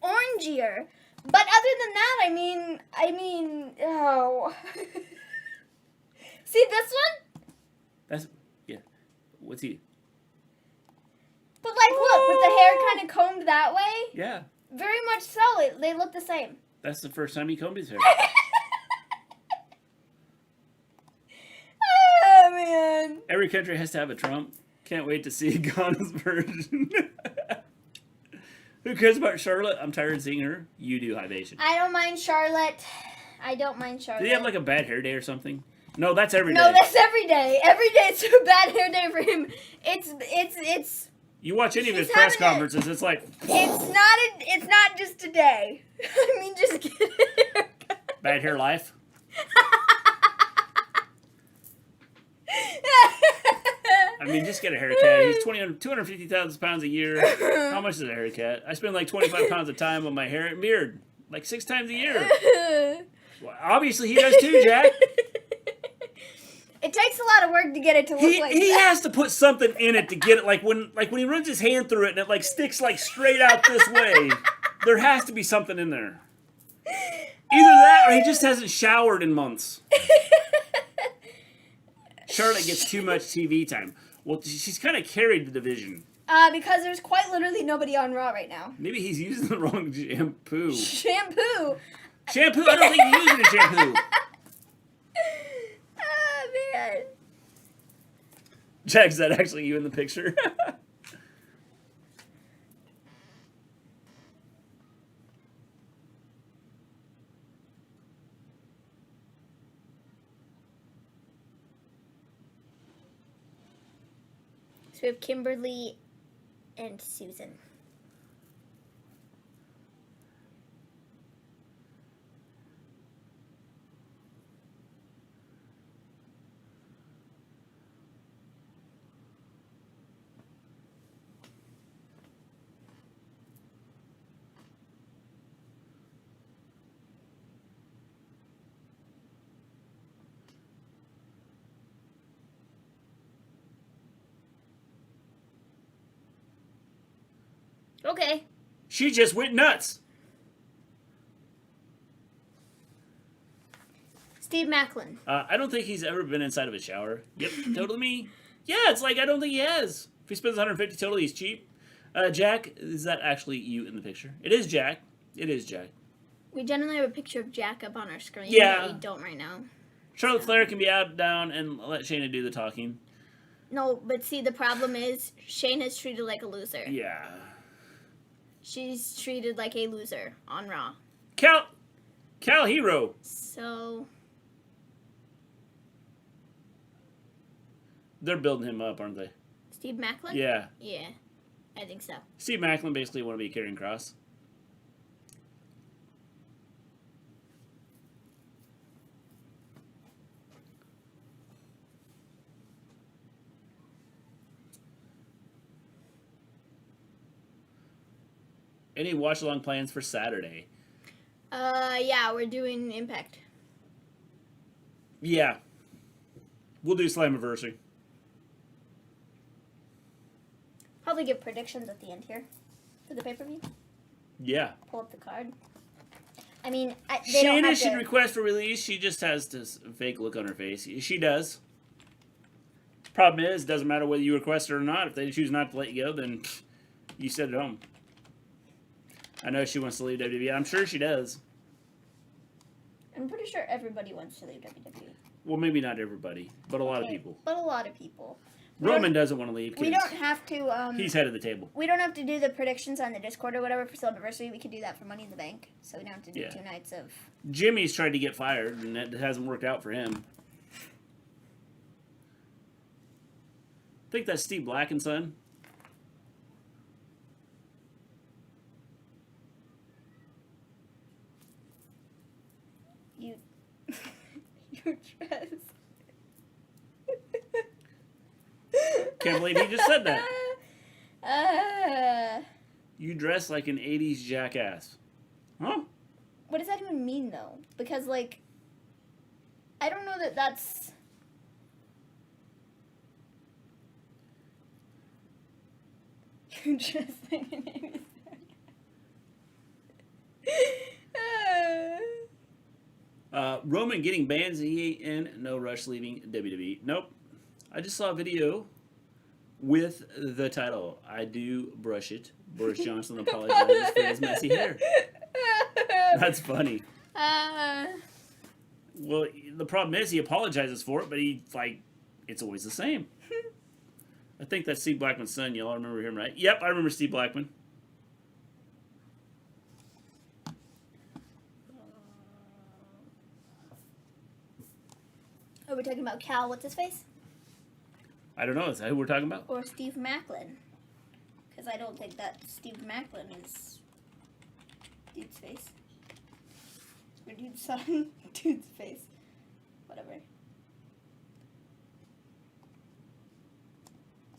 orangier. But other than that, I mean, oh. See this one? That's, yeah. What's he? But like, look, with the hair kind of combed that way. Yeah. Very much so. They look the same. That's the first time he combed his hair. Oh man. Every country has to have a Trump. Can't wait to see Ghana's version. Who cares about Charlotte? I'm tired of seeing her. You do, Hivation. I don't mind Charlotte. Did he have like a bad hair day or something? No, that's every day. No, that's every day. Every day it's a bad hair day for him. It's. You watch any of his He's press having conferences, it's like... It's not just today. I mean, just get it. Bad hair life. I mean, just get a haircut. He's 250,000 pounds a year. How much is a haircut? I spend like 25 pounds of time on my hair and beard. Like 6 times a year. Well, obviously, he does too, Jack. It takes a lot of work to get it to look like He that. has to put something in it to get it. Like when he runs his hand through it and it like sticks like straight out this way. There has to be something in there. Either that or he just hasn't showered in months. Charlotte gets too much TV time. Well, she's kind of carried the division. Because there's quite literally nobody on Raw right now. Maybe he's using the wrong shampoo. Shampoo? Shampoo? I don't think he's using a shampoo. Oh, man. Jack, is that actually you in the picture? So we have Kimberly and Susan. Okay. She just went nuts. Steve Macklin. I don't think he's ever been inside of a shower. Yep, totally me. Yeah, it's like I don't think he has. If he spends 150 totally, he's cheap. Jack, is that actually you in the picture? It is Jack. It is Jack. We generally have a picture of Jack up on our screen. Yeah. But we don't right now. Charlotte Flair can be out, down, and let Shayna do the talking. No, but see, the problem is Shayna's treated like a loser. Yeah. She's treated like a loser on Raw. Cal Hero. So... They're building him up, aren't they? Steve Macklin? Yeah. Yeah, I think so. Steve Macklin basically want to be carrying cross. Any watch-along plans for Saturday? Yeah, we're doing Impact. Yeah. We'll do Slammiversary. Probably give predictions at the end here for the pay-per-view. Yeah. Pull up the card. I mean, they She don't have should to... request for release. She just has this fake look on her face. She does. Problem is, it doesn't matter whether you request it or not. If they choose not to let you go, then you sit at home. I know she wants to leave WWE. I'm sure she does. I'm pretty sure everybody wants to leave WWE. Well, maybe not everybody, but a lot of people. But a lot of people. Roman doesn't want to leave. We don't have to. He's head of the table. We don't have to do the predictions on the Discord or whatever for Slammiversary. We can do that for Money in the Bank, so we don't have to do 2 nights of. Jimmy's tried to get fired, and that hasn't worked out for him. I think that's Steve Black and Son. You. Your dress. Can't believe he just said that. You dress like an 80s jackass. Huh? What does that even mean, though? Because, like, I don't know that that's... You dress like an 80s jackass. Roman getting banned, he and No Rush leaving WWE. Nope. I just saw a video with the title, I Do Brush It. Boris Johnson apologizes for his messy hair. That's funny. Well, the problem is he apologizes for it, but it's always the same. I think that's Steve Blackman's son. Y'all remember him, right? Yep, I remember Steve Blackman. Are we talking about Cal, what's his face? I don't know. Is that who we're talking about? Or Steve Macklin? Because I don't think that Steve Macklin is dude's face. Or dude's son. Dude's face. Whatever.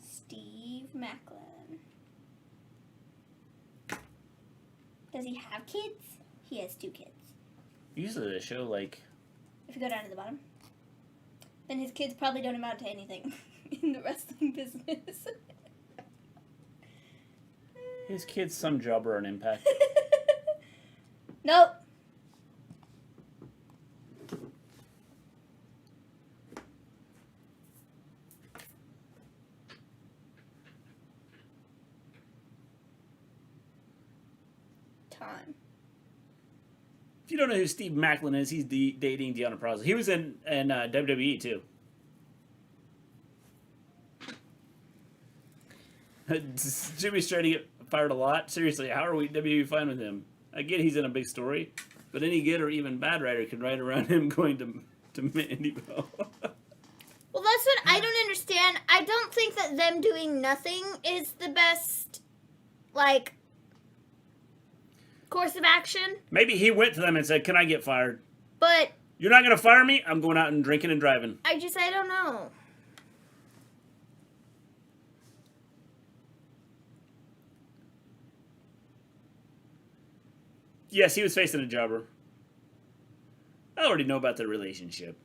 Steve Macklin. Does he have kids? He has 2 kids. Usually they show, like... If you go down to the bottom. Then his kids probably don't amount to anything in the wrestling business. His kids some job or an Impact. Nope. Time. If you don't know who Steve Macklin is, he's dating Deonna Purrazzo. He was in WWE, too. Jimmy's trying to get fired a lot. Seriously, how are we WWE fine with him? I get he's in a big story, but any good or even bad writer can write around him going to Mandeville. Well, that's what I don't understand. I don't think that them doing nothing is the best, like, course of action. Maybe he went to them and said, "Can I get fired?" But you're not going to fire me? I'm going out and drinking and driving. I don't know. Yes, he was facing a jobber. I already know about their relationship.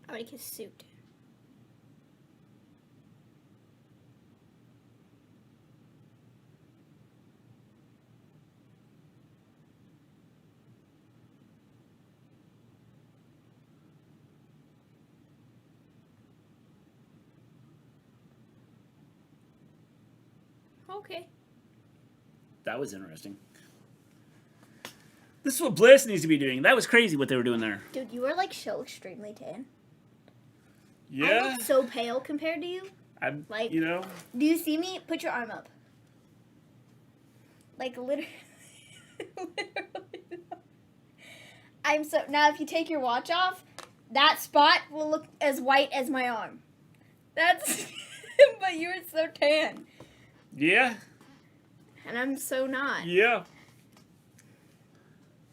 I like his suit. Okay. That was interesting. This is what Bliss needs to be doing. That was crazy what they were doing there. Dude, you were like so extremely tan. I Yeah. look so pale compared to you. I'm, Like, you know. do you see me? Put your arm up. Like, literally. Literally. I'm so... Now, if you take your watch off, that spot will look as white as my arm. That's... But you were so tan. Yeah. And I'm so not. Yeah.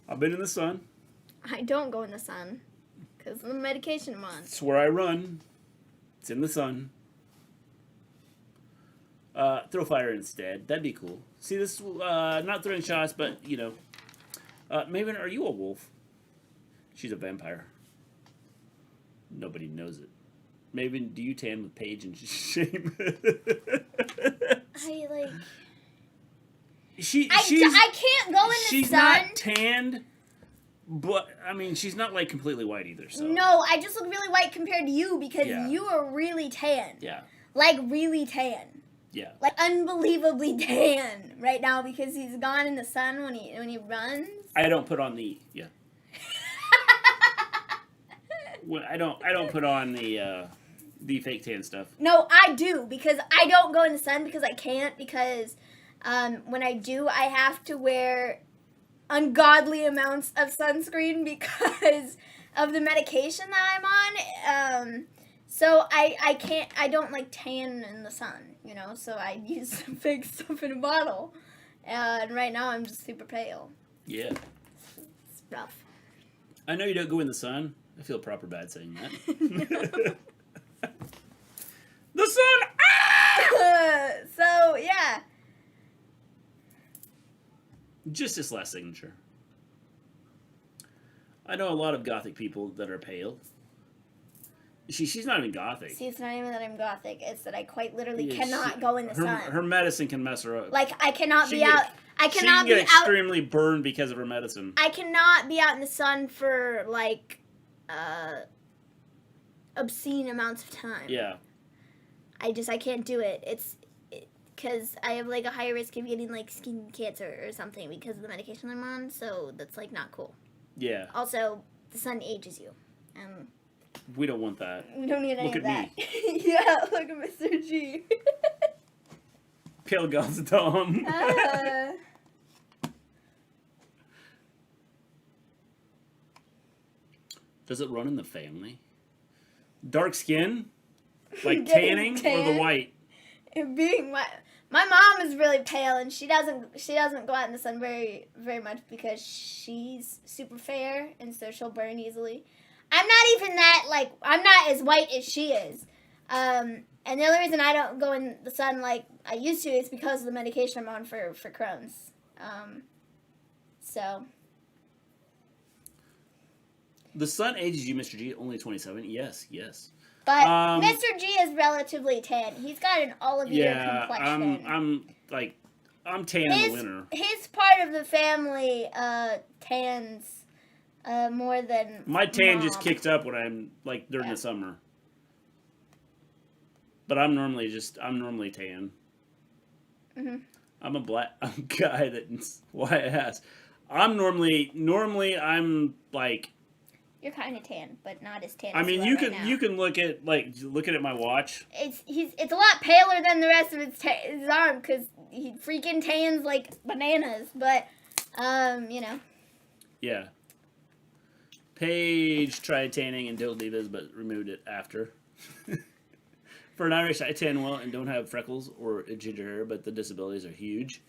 I've been in the sun. I don't go in the sun. Because of the medication I'm on. It's where I run. It's in the sun. Throw fire instead. That'd be cool. See, this, not throwing shots, but, you know. Maven, are you a wolf? She's a vampire. Nobody knows it. Maven, do you tan with Paige and shame? I, like... I can't go in the she's sun. Not tanned, but, I mean, she's not, like, completely white either, so. No, I just look really white compared to you because Yeah. you are really tan. Yeah. Like, really tan. Yeah. Like, unbelievably tan right now because he's gone in the sun when he runs. I don't put on the, yeah. I don't put on the fake tan stuff. No, I do because I don't go in the sun because I can't because when I do, I have to wear ungodly amounts of sunscreen because of the medication that I'm on. So I don't like tan in the sun, you know, so I use some fake stuff in a bottle. And right now I'm just super pale. Yeah. It's rough. I know you don't go in the sun. I feel proper bad saying that. The sun! Ah! So, yeah. Just this last signature. I know a lot of gothic people that are pale. She's not even gothic. See, it's not even that I'm gothic. It's that I quite literally Yeah, cannot go in the sun. Her medicine can mess her up. Like, I cannot She be get- out. I She cannot can get be out. extremely burned because of her medicine. I cannot be out in the sun for, like, obscene amounts of time. Yeah. I can't do it. It's because I have, like, a higher risk of getting, like, skin cancer or something because of the medication I'm on, so that's, like, not cool. Yeah. Also, the sun ages you. We don't want that. We don't need any Look of at that. Yeah, look at Mr. G. Pale girls dumb. Does it run in the family? Dark skin? Like Getting tanning or the tan? white? It being white. My mom is really pale, and she doesn't go out in the sun very much because she's super fair, and so she'll burn easily. I'm not even that, like, I'm not as white as she is. And the only reason I don't go in the sun like I used to is because of the medication I'm on for Crohn's. So. The sun ages you, Mr. G, only 27. Yes. But Mr. G is relatively tan. He's got an olive-year Yeah, complexion. I'm tan in the winter. His part of the family tans more than My tan Mom. just kicks up when I'm like during the summer. But I'm normally tan. Mm-hmm. I'm a guy that's why I asked. I'm normally I'm like. You're kind of tan, but not as tan. I as mean, you are you can look at my watch. It's a lot paler than the rest of his arm because he freaking tans like bananas. But you know. Yeah. Paige tried tanning and Dill Divas, but removed it after. For an Irish, I tan well and don't have freckles or ginger hair, but the disabilities are huge.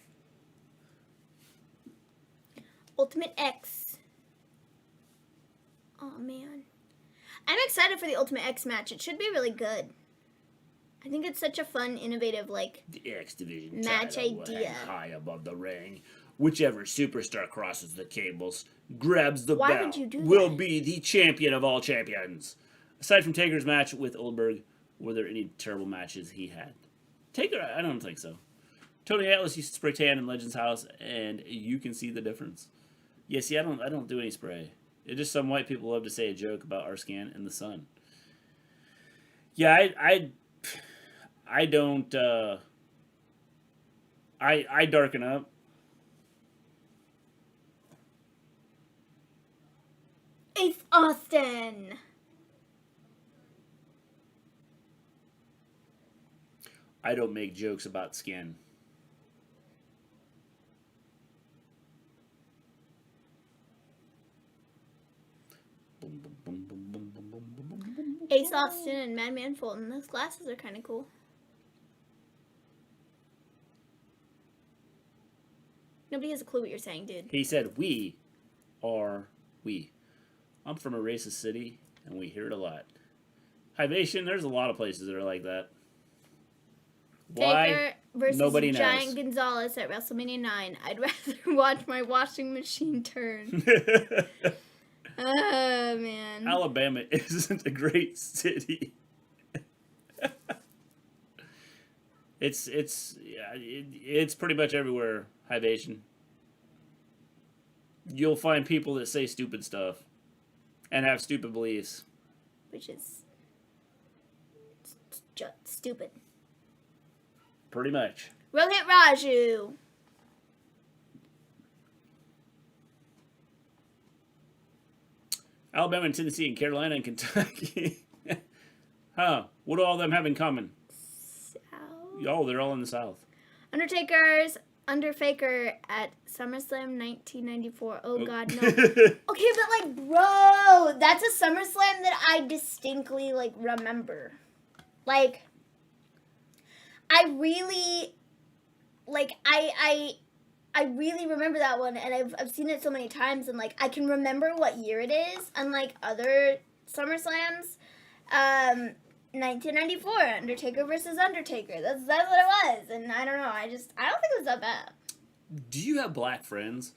Ultimate X. Oh, man. I'm excited for the Ultimate X match. It should be really good. I think it's such a fun, innovative, like, The X Division match title will idea. hang high above the ring. Whichever superstar crosses the cables, grabs the Why belt, would you do will that? be the champion of all champions. Aside from Taker's match with Oldberg, were there any terrible matches he had? Taker, I don't think so. Tony Atlas used to spray tan in Legends House, and you can see the difference. Yeah, see, I don't do any spray. It's just some white people love to say a joke about our skin in the sun. Yeah, I don't. I darken up. Ace Austin. I don't make jokes about skin. Ace Austin and Madman Fulton. Those glasses are kind of cool. Nobody has a clue what you're saying, dude. He said, "We are we." I'm from a racist city, and we hear it a lot. Hivation, there's a lot of places that are like that. Why? Taker versus Nobody knows. Giant Gonzalez at WrestleMania 9. I'd rather watch my washing machine turn. Oh, man. Alabama isn't a great city. It's pretty much everywhere, Hivation. You'll find people that say stupid stuff and have stupid beliefs. Which is just stupid. Pretty much. Rohit Raju. Alabama and Tennessee and Carolina and Kentucky. Huh. What do all of them have in common? South. Oh, they're all in the South. Undertaker's Underfaker at SummerSlam 1994. Oh, God, no. Okay, but, like, bro, that's a SummerSlam that I distinctly, like, remember. Like, I really, like, I really remember that one, and I've seen it so many times, and, like, I can remember what year it is, unlike other SummerSlams. 1994, Undertaker versus Undertaker. That's what it was, and I don't know. I don't think it was that bad. Do you have black friends?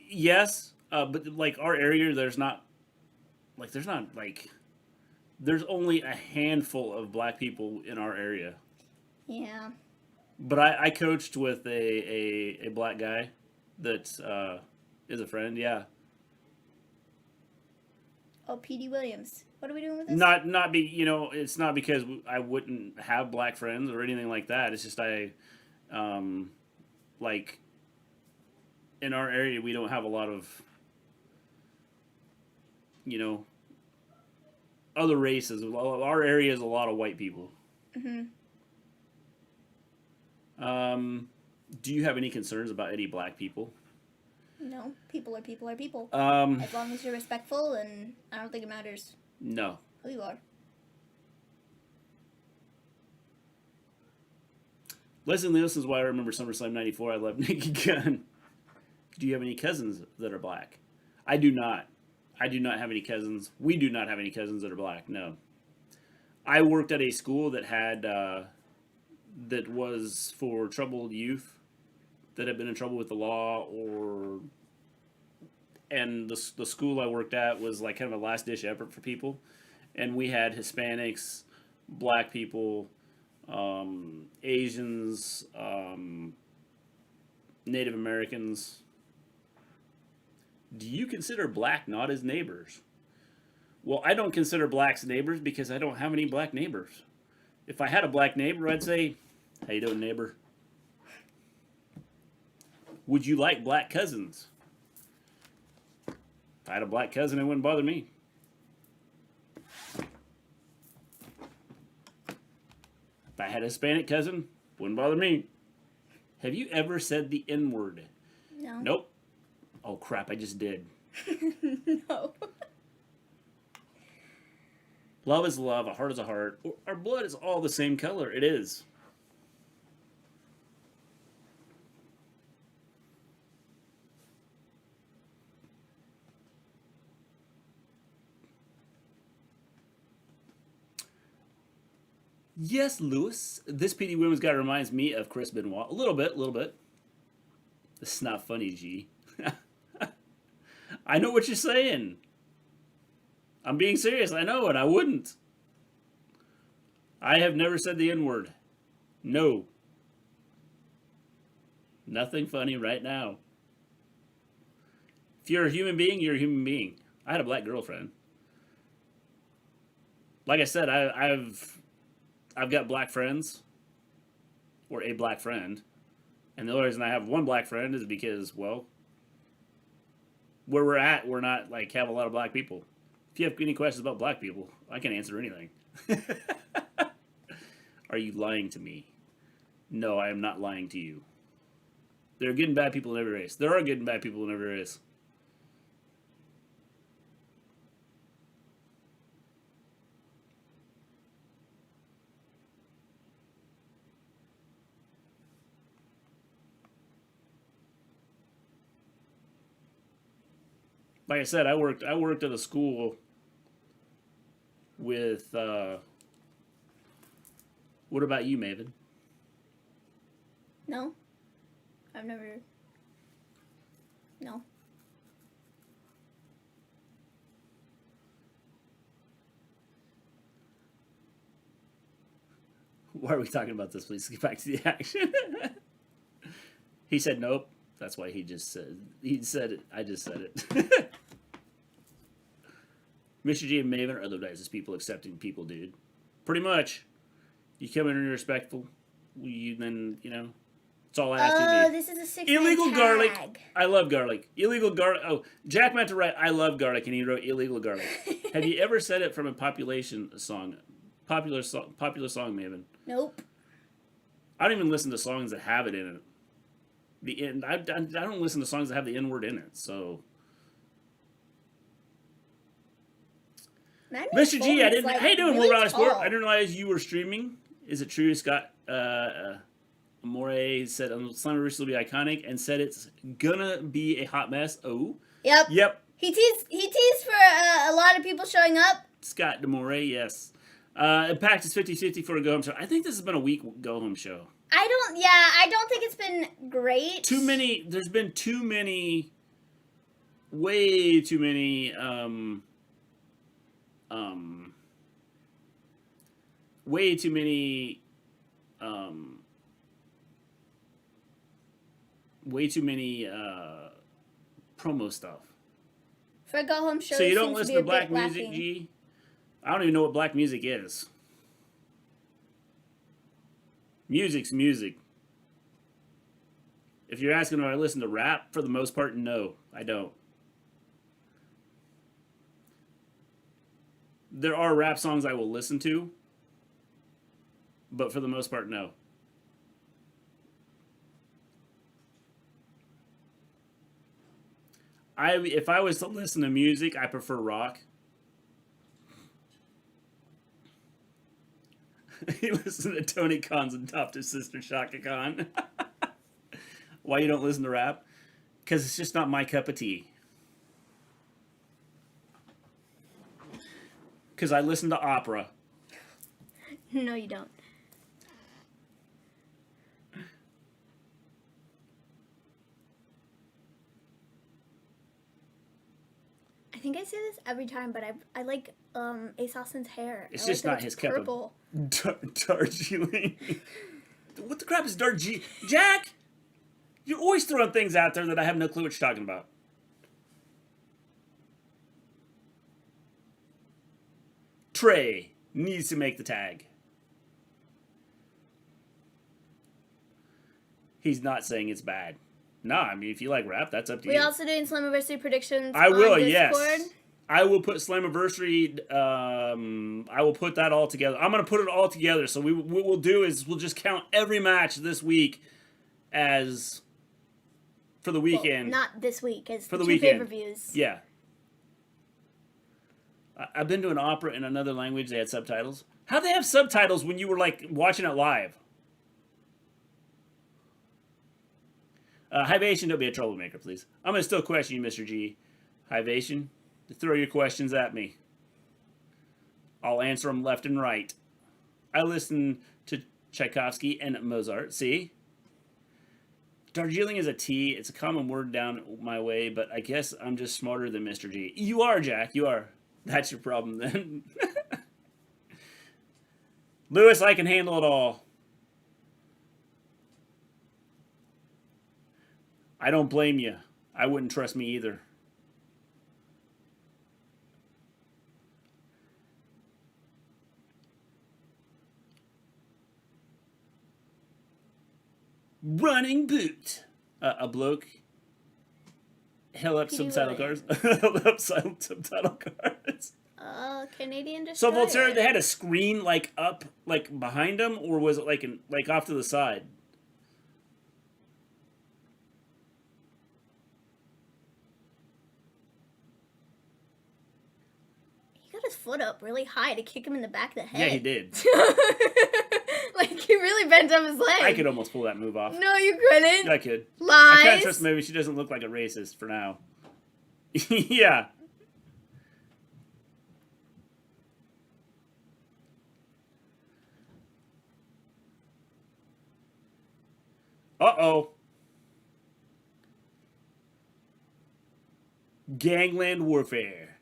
Yes, but like our area, there's only a handful of black people in our area. Yeah. But I coached with a black guy that is a friend. Yeah. Oh, Petey Williams. What are we doing with this? It's not because I wouldn't have black friends or anything like that. It's just like in our area we don't have a lot of other races. Our area is a lot of white people. Mhm. Do you have any concerns about any black people? No, people are people are people. Um, As long as you're respectful, and I don't think it matters no. who you are. Listen, this is why I remember SummerSlam 94. I love Naked Gun. Do you have any cousins that are black? I do not. I do not have any cousins. We do not have any cousins that are black, no. I worked at a school that had, that was for troubled youth that had been in trouble with the law, and the school I worked at was like kind of a last ditch effort for people. And we had Hispanics, black people, Asians, Native Americans. Do you consider black not as neighbors? Well, I don't consider blacks neighbors because I don't have any black neighbors. If I had a black neighbor, I'd say, "How you doing, neighbor? Would you like black cousins?" If I had a black cousin, it wouldn't bother me. If I had a Hispanic cousin, wouldn't bother me. Have you ever said the N-word? No. Nope. Oh, crap, I just did. No. Love is love, a heart is a heart. Our blood is all the same color. It is. Yes, Lewis. This PD Women's guy reminds me of Chris Benoit. A little bit. This is not funny, G. I know what you're saying. I'm being serious. I know, and I wouldn't. I have never said the N-word. No. Nothing funny right now. If you're a human being, you're a human being. I had a black girlfriend. Like I said, I've got black friends. or a black friend. And the only reason I have one black friend is because, well, where we're at, we're not like have a lot of black people. If you have any questions about black people, I can answer anything. Are you lying to me? No, I am not lying to you. There are good and bad people in every race. There are good and bad people in every race. Like I said, I worked at a school with. What about you, Maven? No, I've never. No. Why are we talking about this? Please get back to the action. He said nope. That's why he said it. I just said it. Mr. G and Maven are the nicest people accepting people, dude. Pretty much. You come in and you're respectful. It's all I ask you to be. This is a 6 Illegal tag. garlic. I love garlic. Illegal garlic. Oh, Jack meant to write, I love garlic, and he wrote illegal garlic. Have you ever said it from a popular song, Maven? Nope. I don't even listen to songs that have it in it. I don't listen to songs that have the N word in it. So, Mr. G, I didn't. Like, how you doing, really World Rowdy Sport? tall. I didn't realize you were streaming. Is it true, Scott? Amore said Slammiversary will be iconic and said it's gonna be a hot mess. Oh, Yep. He teased for a lot of people showing up. Scott Demore, yes. Impact is 50-50 for a go home show. I think this has been a weak go home show. I don't think it's been great. There's been way too many promo stuff. For a go home show. So you don't seems listen be to a black bit music, lacking. G? I don't even know what black music is. Music's music. If you're asking, do I listen to rap? For the most part, no, I don't. There are rap songs I will listen to, but for the most part, no. If I was to listen to music, I prefer rock. He listened to Tony Khan's and topped his sister Shaka Khan. Why you don't listen to rap? Because it's just not my cup of tea. Because I listen to opera. No, you don't. I think I say this every time, but I like Ace Austin's hair. It's I just like not that his it's cup purple. of Darjeeling. What the crap is Darjeeling? Jack! You're always throwing things out there that I have no clue what you're talking about. Trey needs to make the tag. He's not saying it's bad. No, I mean, if you like rap, that's up to you. We also doing Slammiversary predictions I will, on Discord. yes. I will put Slammiversary, I will put that all together. I'm going to put it all together. So what we'll do is we'll just count every match this week as for the weekend. Well, not this week, as for the the two weekend. pay-per-views. Yeah. I've been to an opera in another language. They had subtitles. How'd they have subtitles when you were, like, watching it live? Hivation, don't be a troublemaker, please. I'm going to still question you, Mr. G. Hivation, throw your questions at me. I'll answer them left and right. I listen to Tchaikovsky and Mozart. See? Darjeeling is a T. It's a common word down my way, but I guess I'm just smarter than Mr. G. You are, Jack. You are. That's your problem, then. Lewis, I can handle it all. I don't blame you. I wouldn't trust me either. Running boot. A bloke held up Petey subtitle Willie. cards. Held up subtitle cards. Canadian So Destroyer. Voltaire, they had a screen like up, like behind them, or was it like off to the side? He got his foot up really high to kick him in the back of the head. Yeah, he did. Like, he really bent up his leg. I could almost pull that move off. No, you couldn't. Yeah, I could. Lies. I kind of trust maybe she doesn't look like a racist for now. Yeah. Uh-oh. Gangland Warfare.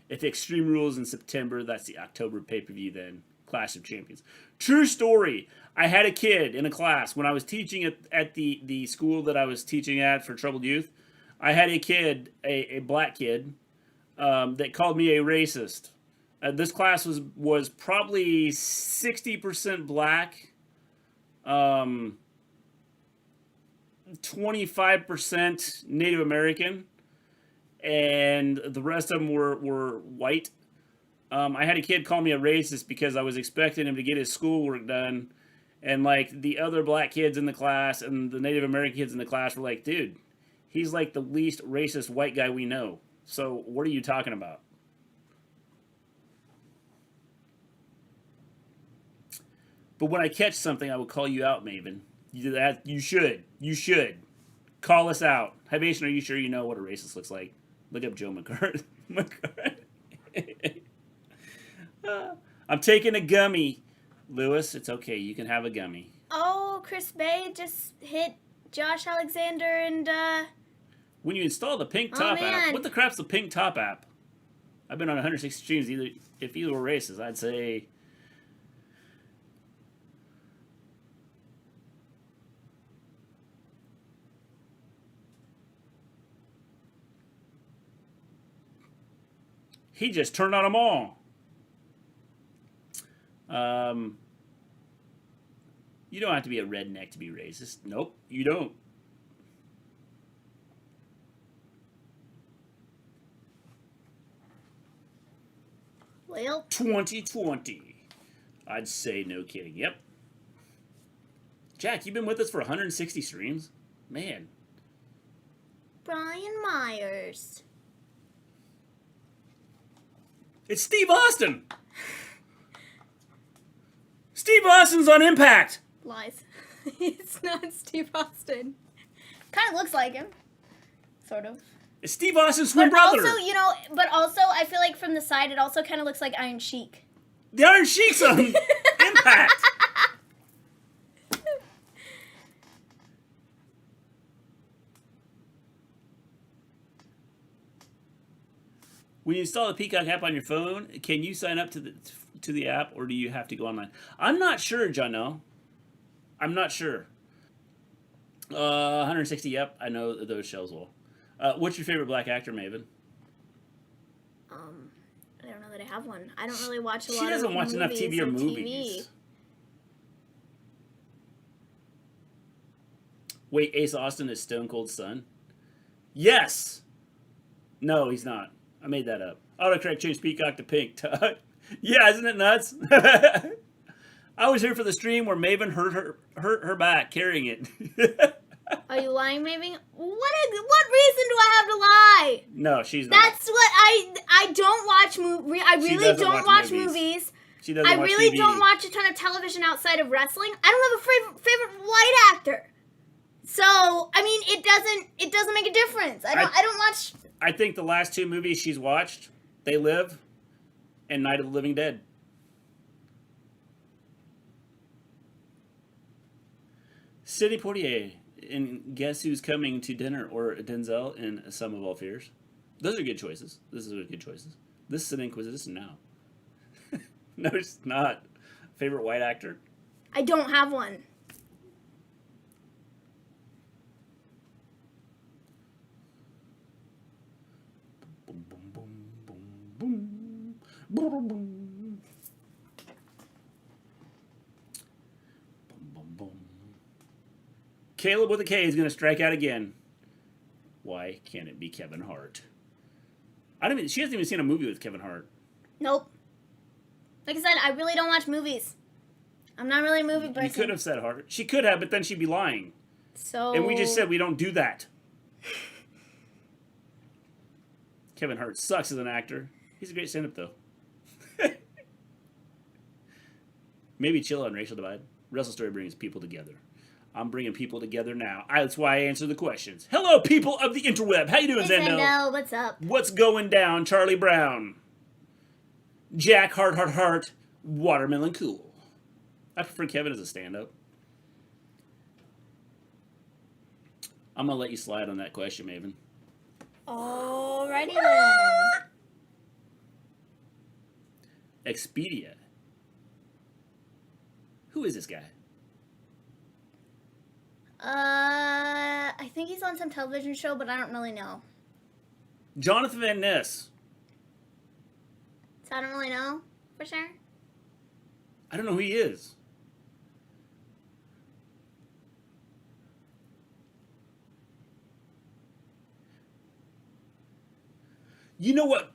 If Extreme Rules in September, that's the October pay-per-view then. Clash of Champions. True story. I had a kid in a class when I was teaching at the school that I was teaching at for troubled youth. I had a kid, a black kid, that called me a racist. This class was probably 60% black, 25% Native American, and the rest of them were white. I had a kid call me a racist because I was expecting him to get his schoolwork done, and like the other black kids in the class and the Native American kids in the class were like, dude, he's like the least racist white guy we know. So what are you talking about? But when I catch something, I will call you out, Maven. You should. Call us out. Hibation, are you sure you know what a racist looks like? Look up Joe McCart. I'm taking a gummy. Lewis, it's okay. You can have a gummy. Oh, Chris Bay just hit Josh Alexander and, When you install the Pink Top app, man. what the crap's the Pink Top app? I've been on 160 streams. If either were racist, I'd say... He just turned on them all. You don't have to be a redneck to be racist. Nope, you don't. well, 2020. I'd say no kidding. Yep. Jack, you've been with us for 160 streams? Man. Brian Myers. It's Steve Austin! Steve Austin's on Impact! Lies. It's not Steve Austin. Kind of looks like him. Sort of. It's Steve Austin's twin But brother! also, I feel like from the side, it also kind of looks like Iron Sheik. The Iron Sheik's on Impact! When you install the Peacock app on your phone, can you sign up to the app, or do you have to go online? I'm not sure, Jono. I'm not sure. 160, yep. I know those shells will. What's your favorite black actor, Maven? I don't know that I have one. I don't really watch a lot of She doesn't watch enough TV or on movies. Wait, Ace Austin is Stone Cold's son? Yes! No, he's not. I made that up. Autocorrect changed Peacock to pink. Yeah, isn't it nuts? I was here for the stream where Maven hurt her back carrying it. Are you lying, maybe? What reason do I have to lie? No, she's not. That's what I don't watch movies. I really don't watch movies. She doesn't I watch really TV. don't watch a ton of television outside of wrestling. I don't have a favorite white actor. So, I mean, it doesn't make a difference. I don't watch. I think the last two movies she's watched, They Live and Night of the Living Dead. Sidney Poitier in Guess Who's Coming to Dinner, or Denzel in Sum of All Fears. Those are good choices. This is good choices. This is an Inquisition now. No, it's not. Favorite white actor? I don't have one. Boom, boom, boom, boom, boom, boom, boom. Boom, boom, boom. Kaleb with a K is going to strike out again. Why can't it be Kevin Hart? She hasn't even seen a movie with Kevin Hart. Nope. Like I said, I really don't watch movies. I'm not really a movie person. You could have said Hart. She could have, but then she'd be lying. So. And we just said we don't do that. Kevin Hart sucks as an actor. He's a great stand-up, though. Maybe chill on racial divide. Wrestle Story brings people together. I'm bringing people together now. That's why I answer the questions. Hello, people of the interweb. How you doing, Hey, Zendo? Zendo, what's up? What's going down, Charlie Brown? Jack Heart, Watermelon Cool. I prefer Kevin as a stand-up. I'm going to let you slide on that question, Maven. Alrighty then. Expedia. Who is this guy? I think he's on some television show, but I don't really know. Jonathan Van Ness. So I don't really know for sure. I don't know who he is. You know what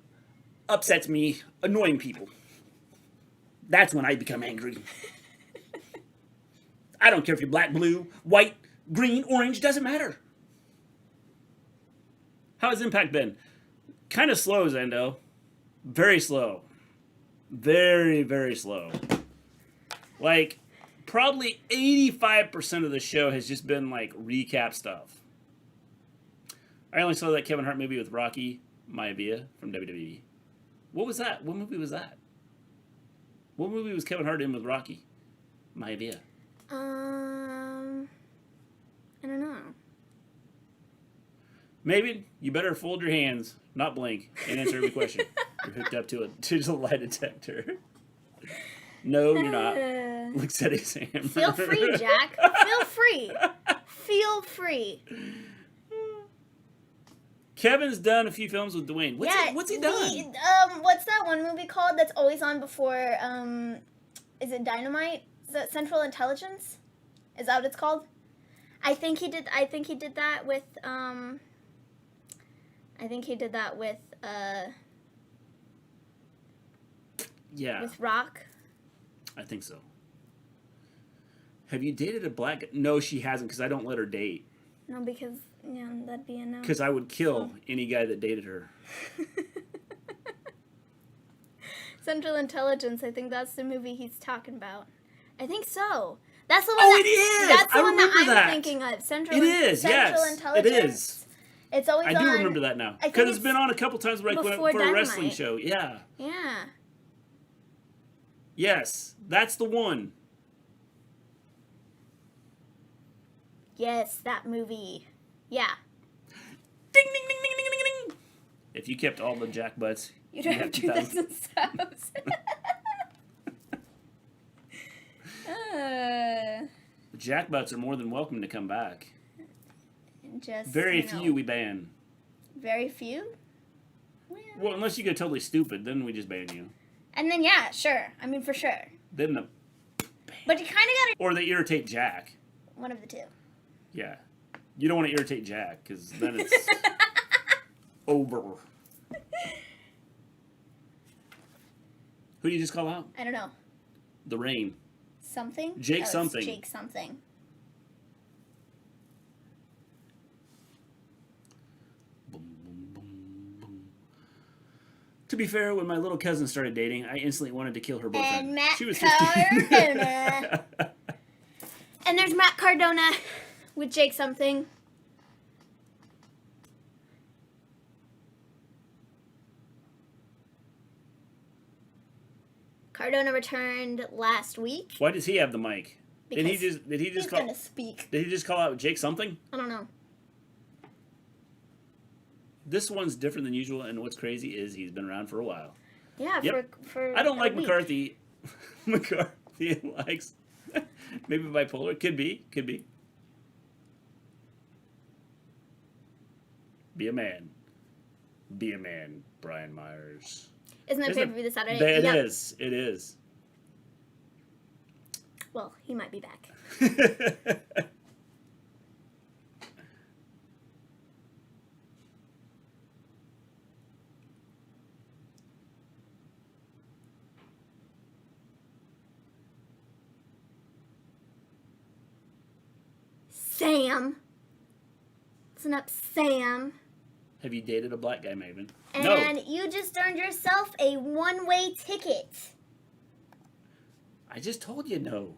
upsets me? Annoying people. That's when I become angry. I don't care if you're black, blue, white, green, orange, doesn't matter. How has Impact been? Kind of slow, Zendo. Very slow. Very, very slow. Like, probably 85% of the show has just been, like, recap stuff. I only saw that Kevin Hart movie with Rocky Maivia from WWE. What was that? What movie was that? What movie was Kevin Hart in with Rocky Maivia? I don't know. Maybe you better fold your hands, not blink, and answer every question. You're hooked up to a digital lie detector. No, you're not. Looks at his hand. Feel free, Jack. Feel free. Feel free. Kevin's done a few films with Dwayne. What's he done? What's that one movie called that's always on before, is it Dynamite? Is that Central Intelligence? Is that what it's called? I think he did that with, yeah. With Rock. I think so. Have you dated a black guy? No, she hasn't, because I don't let her date. No, because, yeah, that'd be a no. Because I would kill any guy that dated her. Central Intelligence, I think that's the movie he's talking about. I think so. That's the one. Oh, it is. That's the one that I'm thinking of. Central Intelligence. It is. It's always on. I do remember that now. Because it's been on a couple times where I went for a wrestling show. Yeah. Yeah. Yes, that's the one. Yes, that movie. Yeah. Ding, ding, ding, ding, ding, ding, ding. If you kept all the jack butts, you'd have 2,000 subs. Jack butts are more than welcome to come back. Just very few we ban. Very few? Well, unless you go totally stupid, then we just ban you. And then, yeah, sure. I mean, for sure. Then the... But you kind of got to... Or they irritate Jack. One of the two. Yeah. You don't want to irritate Jack, because then it's over. Who do you just call out? I don't know. The Rain. Something? Jake something. Jake something. Boom, boom, boom, boom. To be fair, when my little cousin started dating, I instantly wanted to kill her boyfriend. And Matt she was Cardona. And there's Matt Cardona with Jake something. Cardona returned last week. Why does he have the mic? Because did he just he's call? Gonna speak. Did he just call out Jake something? I don't know. This one's different than usual, and what's crazy is he's been around for a while. Yeah, yep. for I don't like week. McCarthy. McCarthy likes maybe bipolar. Could be. Be a man. Be a man, Brian Myers. Isn't that pay-per-view this Saturday? It is. It is. Well, he might be back. Sam. Listen up, Sam. Have you dated a black guy, Maven? And No. you just earned yourself a one-way ticket I just told you no.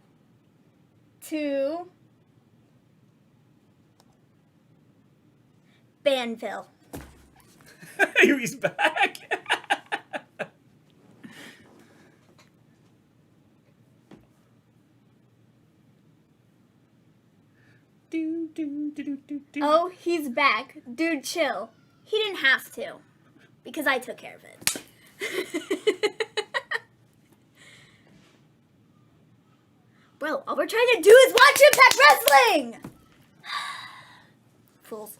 to Banville. He's back. Oh, he's back. Dude, chill. He didn't have to. Because I took care of it. Bro, all we're trying to do is watch Impact Wrestling! Fools.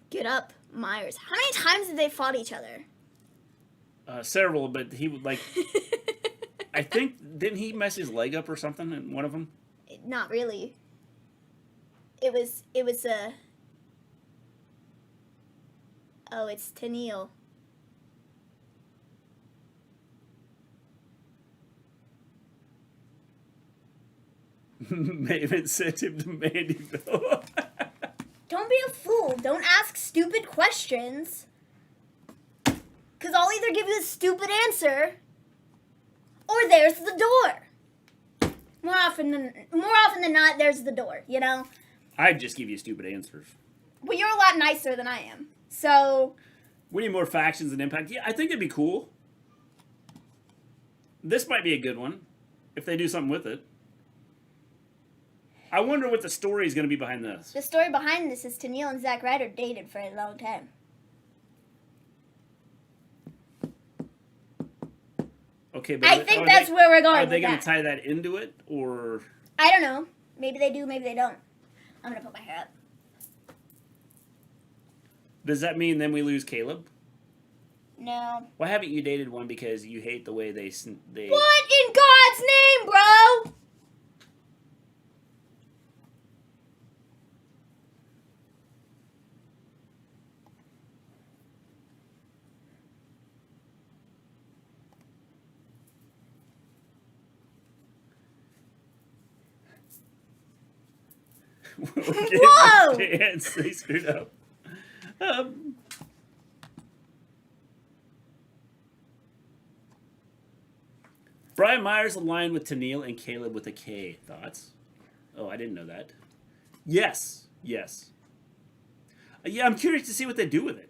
Get up, Myers. How many times did they fought each other? Several, but he would like. I think didn't he mess his leg up or something in one of them? Not really. It was oh, it's Tenille. Maven sent him to Mandyville. Don't be a fool. Don't ask stupid questions. Because I'll either give you a stupid answer, or there's the door. More often than not, there's the door, you know? I'd just give you stupid answers. Well, you're a lot nicer than I am. So, We need more factions and Impact. Yeah, I think it'd be cool. This might be a good one, if they do something with it. I wonder what the story is going to be behind this. the story behind this is Tenille and Zack Ryder dated for a long time. Okay, but I think that's where we're going Are with they going that. to tie that into it, or I don't know. Maybe they do, maybe they don't. I'm going to put my hair up. does that mean then we lose Kaleb? No. Why haven't you dated one because you hate the way they? What in God's name, bro? Whoa! Chance. They screwed up. Brian Myers aligned with Tenille and Kaleb with a K. Thoughts? Oh, I didn't know that. Yes. Yes. Yeah, I'm curious to see what they do with it.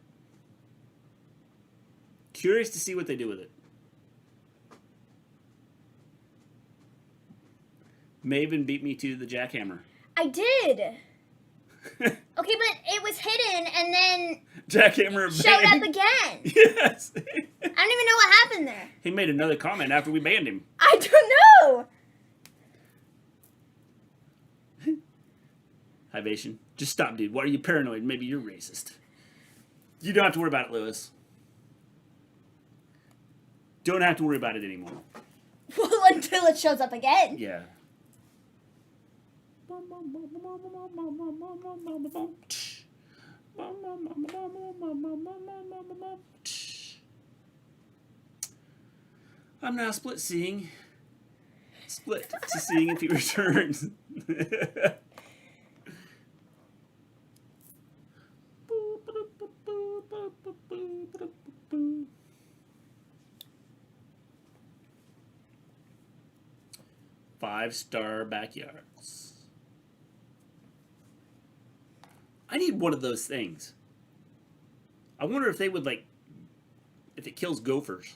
Curious to see what they do with it. Maven beat me to the jackhammer. I did. Okay, but it was hidden and then Jackhammer showed banned. up again. Yes. I don't even know what happened there. He made another comment after we banned him. I don't know. Hivation. Just stop, dude. Why are you paranoid? Maybe you're racist. You don't have to worry about it, Lewis. Don't have to worry about it anymore. Well, until it shows up again. Yeah. I'm now split to seeing if he returns. Five-star backyards. I need one of those things. I wonder if they would, like, if it kills gophers.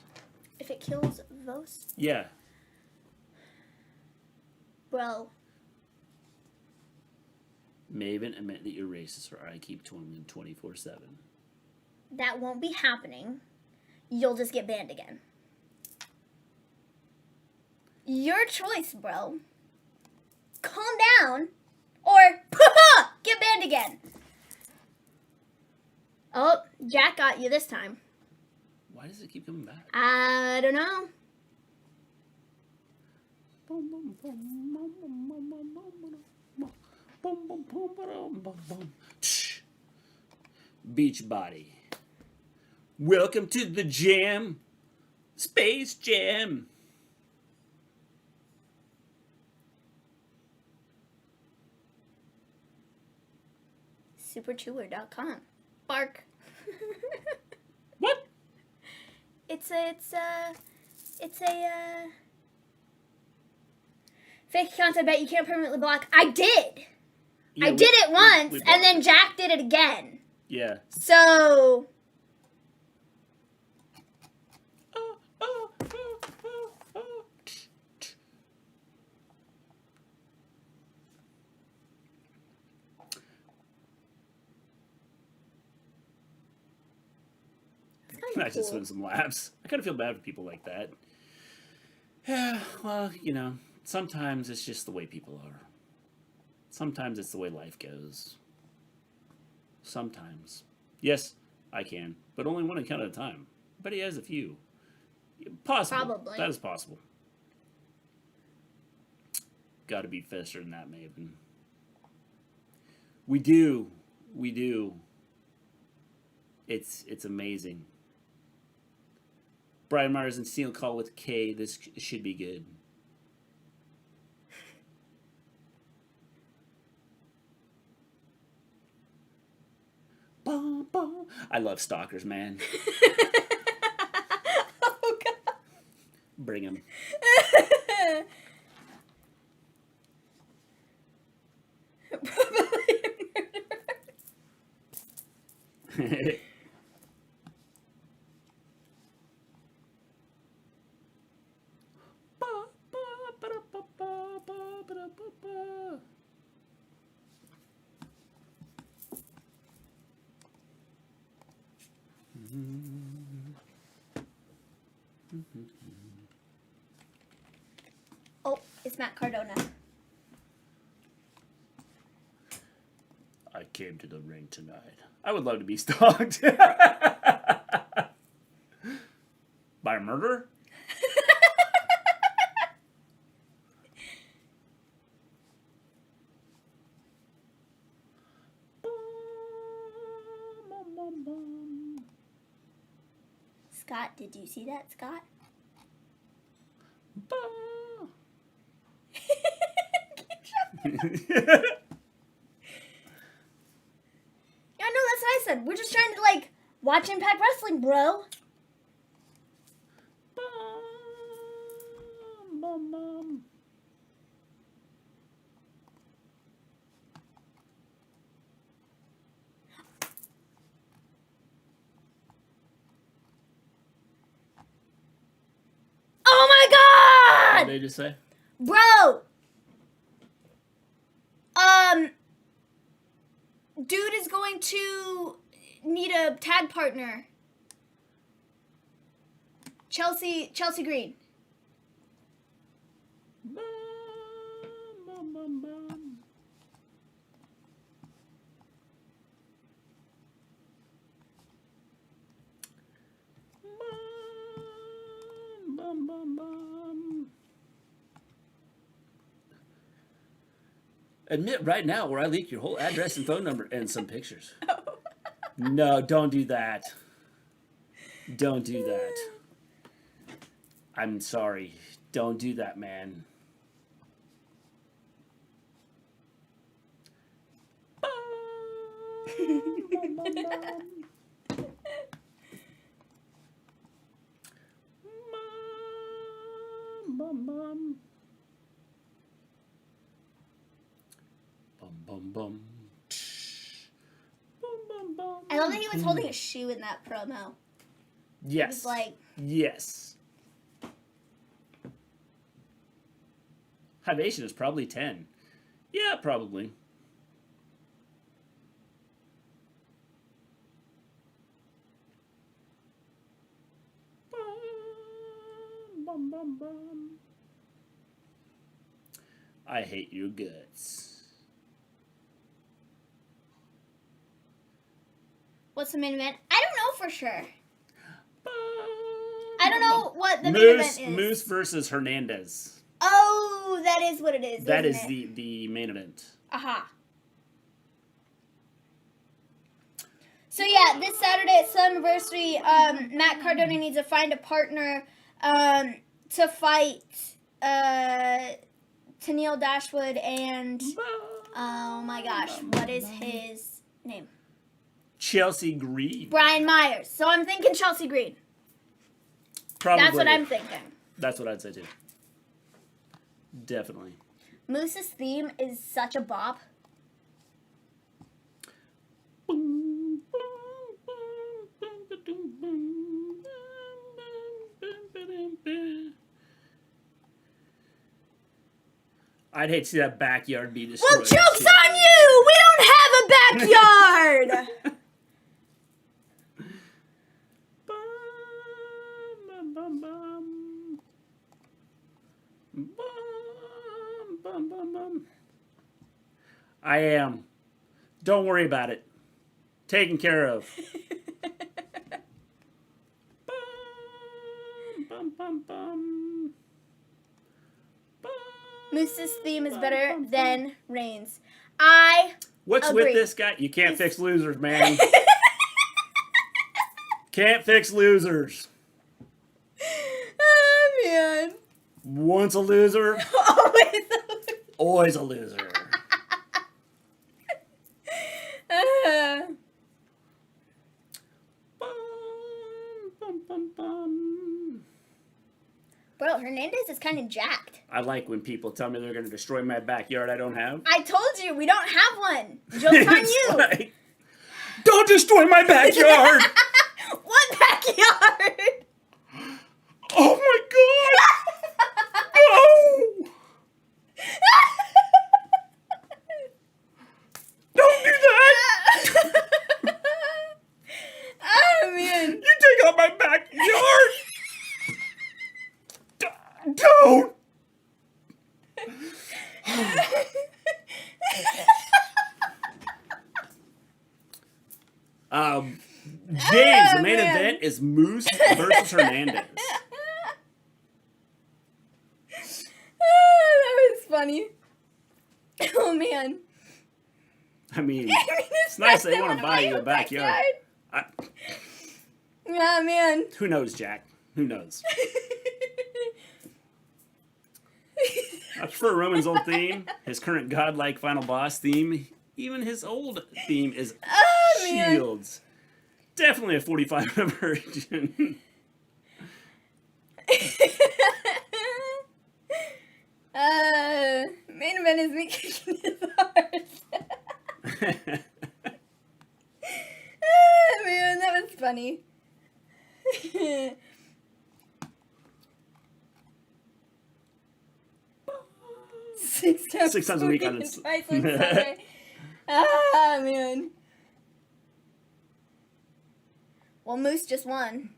If it kills those, Yeah. bro. Maven, admit that you're racist or I keep tweeting 24/7. That won't be happening. You'll just get banned again. Your choice, bro. Calm down, or get banned again. Oh, Jack got you this time. Why does it keep coming back? I don't know. Beach body. Welcome to the jam. Space Jam. Superchewer.com. Bark. What? It's a fake account I bet you can't permanently block. I did. Yeah, I did it once, we and then blocked Jack did it again. Yeah. So... I just win some laps. I kind of feel bad for people like that. Yeah, well, you know, sometimes it's just the way people are. Sometimes it's the way life goes. Sometimes. Yes, I can, but only one account at a time. But he has a few. Possible. Probably. That is possible. Gotta be faster than that, Maven. We do. We do. It's amazing. Brian Myers and Steel call with K. This should be good. Bum, bum. I love stalkers, man. Oh, God. Bring him. Oh, it's Matt Cardona. I came to the ring tonight. I would love to be stalked. By a murderer? Scott, did you see that, Scott? Yeah, no, that's what I said. We're just trying to, like, watch Impact Wrestling, bro. Oh my God! What did they just say? Bro! Dude is going to need a tag partner. Chelsea Green. Admit right now where I leak your whole address and phone number and some pictures. No, don't do that. Don't do that. I'm sorry. Don't do that, man. I love that he was holding a shoe in that promo. Yes. It was like... Yes. Hivation is probably 10. Yeah, probably. I hate your guts. What's the main event? I don't know for sure. I don't know what the main event is. Moose versus Hernandez. Oh, that is what it is. That is the main event. Aha. So yeah, this Saturday at Slammiversary, Matt Cardona needs to find a partner to fight Tenille, Dashwood, and oh my gosh, what is his Name. Chelsea Green. Brian Myers. So I'm thinking Chelsea Green. Probably. That's what I'm thinking. That's what I'd say too. Definitely. Moose's theme is such a bop. I'd hate to see that backyard be destroyed. Well, joke's on you! We don't have a backyard! I am. Don't worry about it. Taken care of. Moose's theme is better than Reigns. What's agree. with this guy? You can't fix losers, man. Can't fix losers. Oh, man. Once a loser, always a loser. Bro, Hernandez is kind of jacked. I like when people tell me they're going to destroy my backyard I don't have. I told you, we don't have one. Joke's on you. Like, don't destroy my backyard! What backyard? Oh my god! No! Don't do that! Oh, man. You take out my backyard! Don't! James, the main event is Moose versus Hernandez. That was funny. Oh, man. I mean, it's nice they want to buy you a backyard. Yeah, man. Who knows, Jack? Who knows? I prefer Roman's old theme, his current godlike final boss theme. Even his old theme is Shields. Definitely a 45 version. Main event is me kicking his horse. Man, that was funny. 6 times a week on it. Twice on Sunday. Ah, man. Well, Moose just won.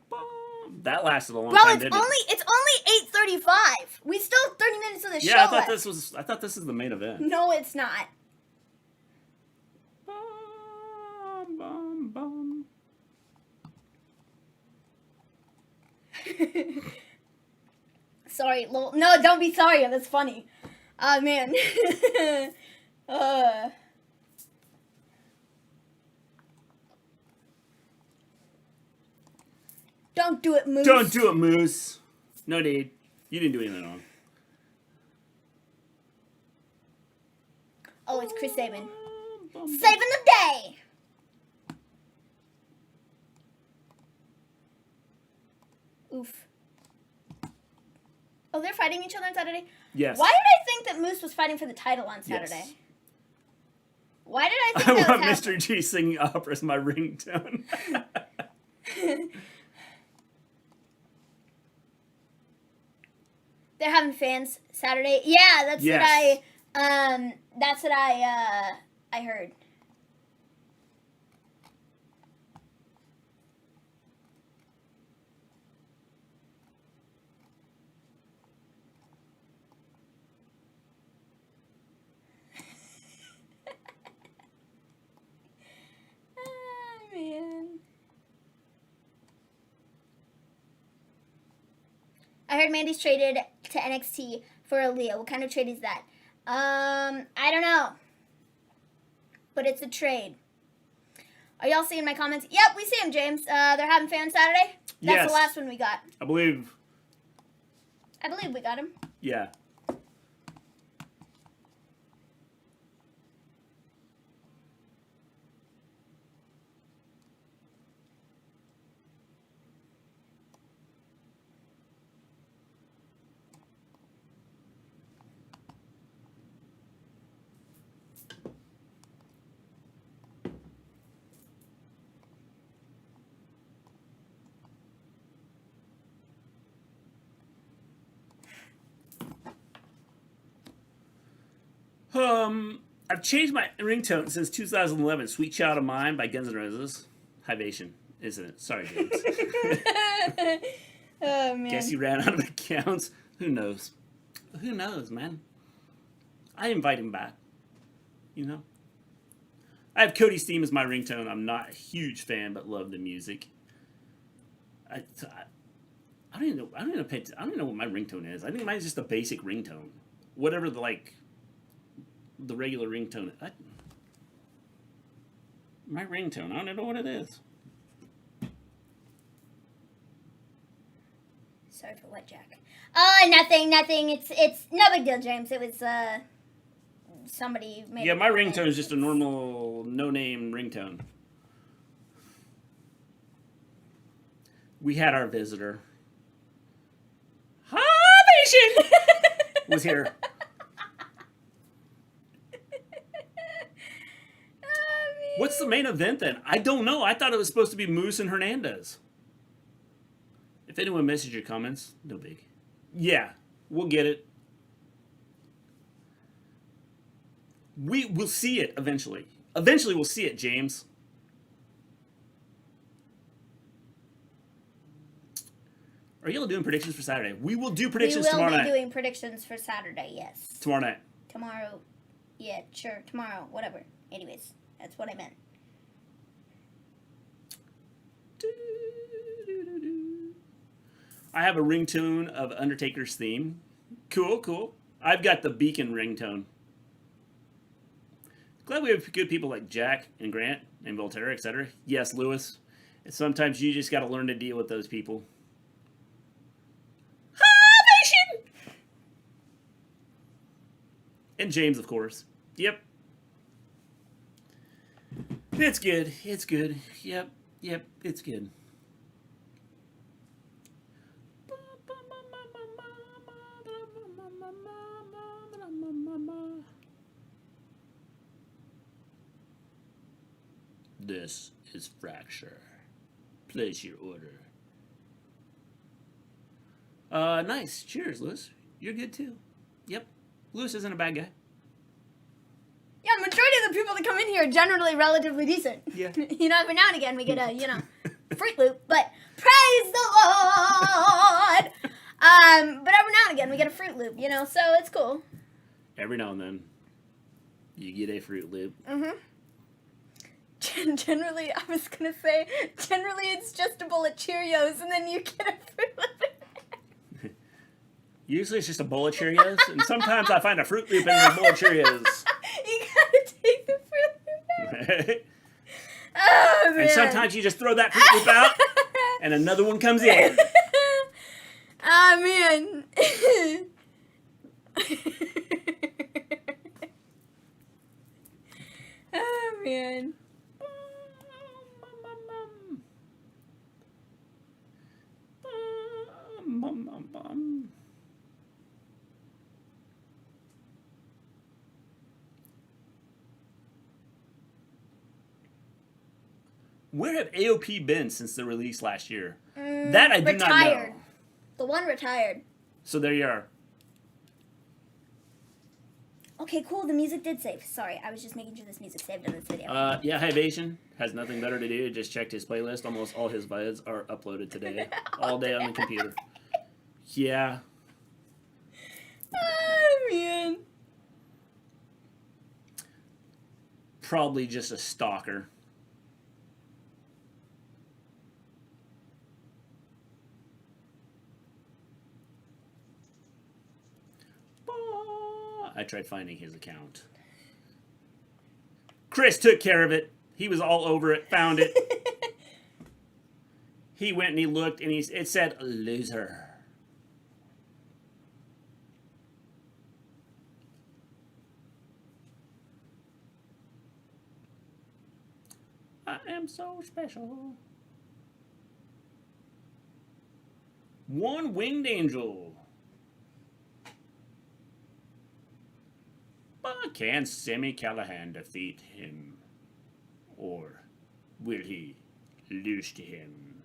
That lasted a long Bro, time, it's only 8:35. We still have 30 minutes of the show. Yeah, I thought this was the main event. No, it's not. Sorry, lol. No, don't be sorry. That's funny. Oh, man. Don't do it, Moose. Don't do it, Moose. No need. You didn't do anything wrong. Oh, it's Chris Sabin. Saving the day! Oof. Oh, they're fighting each other on Saturday? Yes. Why did I think that Moose was fighting for the title on Saturday? Yes. Why did I think I that want was Mr. G singing opera as my ringtone. They're having fans Saturday. Yeah, that's what I heard. Oh, man. I heard Mandy's traded to NXT for Aaliyah. What kind of trade is that? I don't know. But it's a trade. Are y'all seeing my comments? Yep, we see them, James. They're having fans Saturday? That's Yes. the last one we got. I believe we got him. Yeah. I've changed my ringtone since 2011. "Sweet Child of Mine" by Guns N' Roses. Hibation, isn't it? Sorry, James. Oh, man. Guess he ran out of accounts. Who knows? Who knows, man? I invite him back. You know? I have Cody's theme as my ringtone. I'm not a huge fan, but love the music. I don't even know. I don't even know what my ringtone is. I think mine's just a basic ringtone. Whatever the regular ringtone. My ringtone. I don't even know what it is. Sorry for wet Jack. Nothing. It's no big deal, James. It was somebody made. Yeah, my ringtone is just a normal no-name ringtone. We had our visitor. Hibation was here. What's the main event then? I don't know. I thought it was supposed to be Moose and Hernandez. If anyone misses your comments, no big. Yeah, we'll get it. We'll see it eventually. Eventually we'll see it, James. Are you all doing predictions for Saturday? We will do predictions tomorrow night. We will be doing predictions for Saturday, yes. Tomorrow night. Tomorrow. Yeah, sure. Tomorrow. Whatever. Anyways, that's what I meant. I have a ringtone of Undertaker's theme. Cool. I've got the Beacon ringtone. Glad we have good people like Jack and Grant and Voltaire, etc. Yes, Lewis. And sometimes you just got to learn to deal with those people. Hibation! And James, of course. Yep. It's good. Yep, it's good. This is Fracture. Place your order. Nice. Cheers, Lewis. You're good too. Yep. Lewis isn't a bad guy. Yeah, majority of the people that come in here are generally relatively decent. Yeah. You know, every now and again we get a, Fruit Loop, but praise the Lord! But every now and again we get a Fruit Loop, so it's cool. Every now and then, you get a Fruit Loop. Mm-hmm. Generally, I was going to say, it's just a bowl of Cheerios, and then you get a Fruit Loop. Usually it's just a bowl of Cheerios, and sometimes I find a Fruit Loop in the bowl of Cheerios. You gotta take the Fruit Loop out. Oh, man. And sometimes you just throw that Fruit Loop out, and another one comes in. Oh, man. Oh, man. Where have AOP been since the release last year? That I do not know. The one retired. So there you are. Okay, cool. The music did save. Sorry, I was just making sure this music saved in this video. Yeah, Hibation has nothing better to do. Just checked his playlist. Almost all his vids are uploaded today. All day on the computer. Yeah. Oh, man. Probably just a stalker. I tried finding his account. Chris took care of it. He was all over it, found it. He went and he looked and it said loser. I am so special. One winged angel. But can Sami Callihan defeat him? Or will he lose to him?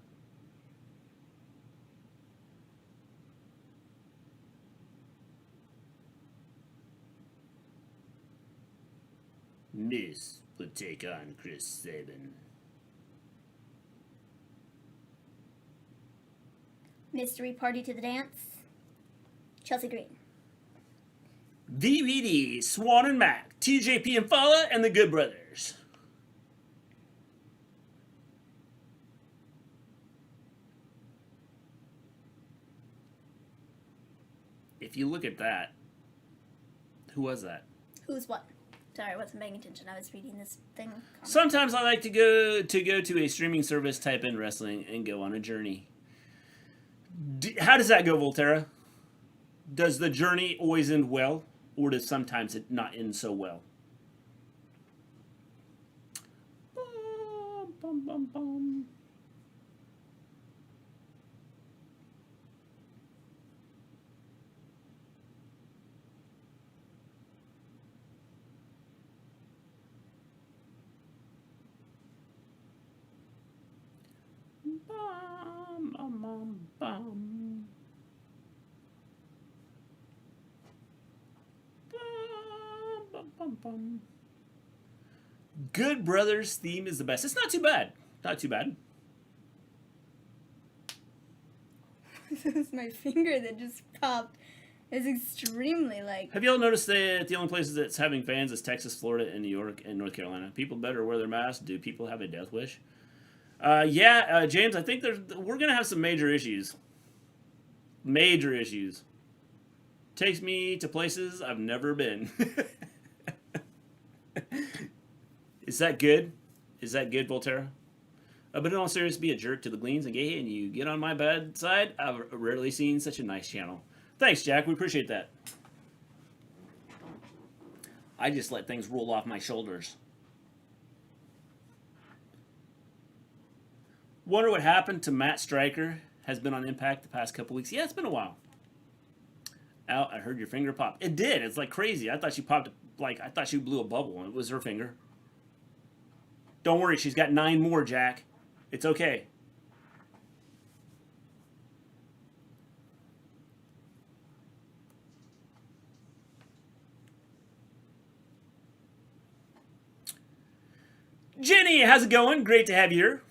Miss will take on Chris Sabin. Mystery Party to the Dance. Chelsea Green. DVD, Swan and Mack, TJP and Fallah, and the Good Brothers. If you look at that, who was that? Who's what? Sorry, I wasn't paying attention. I was reading this thing. Sometimes I like to go to a streaming service, type in wrestling, and go on a journey. How does that go, Volterra? Does the journey always end well, or does sometimes it not end so well? Bum, bum, bum, bum. Bum, bum, bum, bum. Bum, bum, bum. Good Brothers theme is the best. It's not too bad. Not too bad. This is my finger that just popped. It's extremely like. Have y'all noticed that the only places that's having fans is Texas, Florida, and New York, and North Carolina? People better wear their masks. Do people have a death wish? James, I think we're going to have some major issues. Major issues. Takes me to places I've never been. Is that good? Is that good, Volterra? But in all seriousness, be a jerk to the Gleens and gay, and you get on my bad side. I've rarely seen such a nice channel. Thanks, Jack. We appreciate that. I just let things roll off my shoulders. Wonder what happened to Matt Stryker. Has been on Impact the past couple weeks. Yeah, it's been a while. Al, I heard your finger pop. It did. It's like crazy. I thought she popped, I thought she blew a bubble. It was her finger. Don't worry. She's got 9 more, Jack. It's okay. Jenny, how's it going? Great to have you here.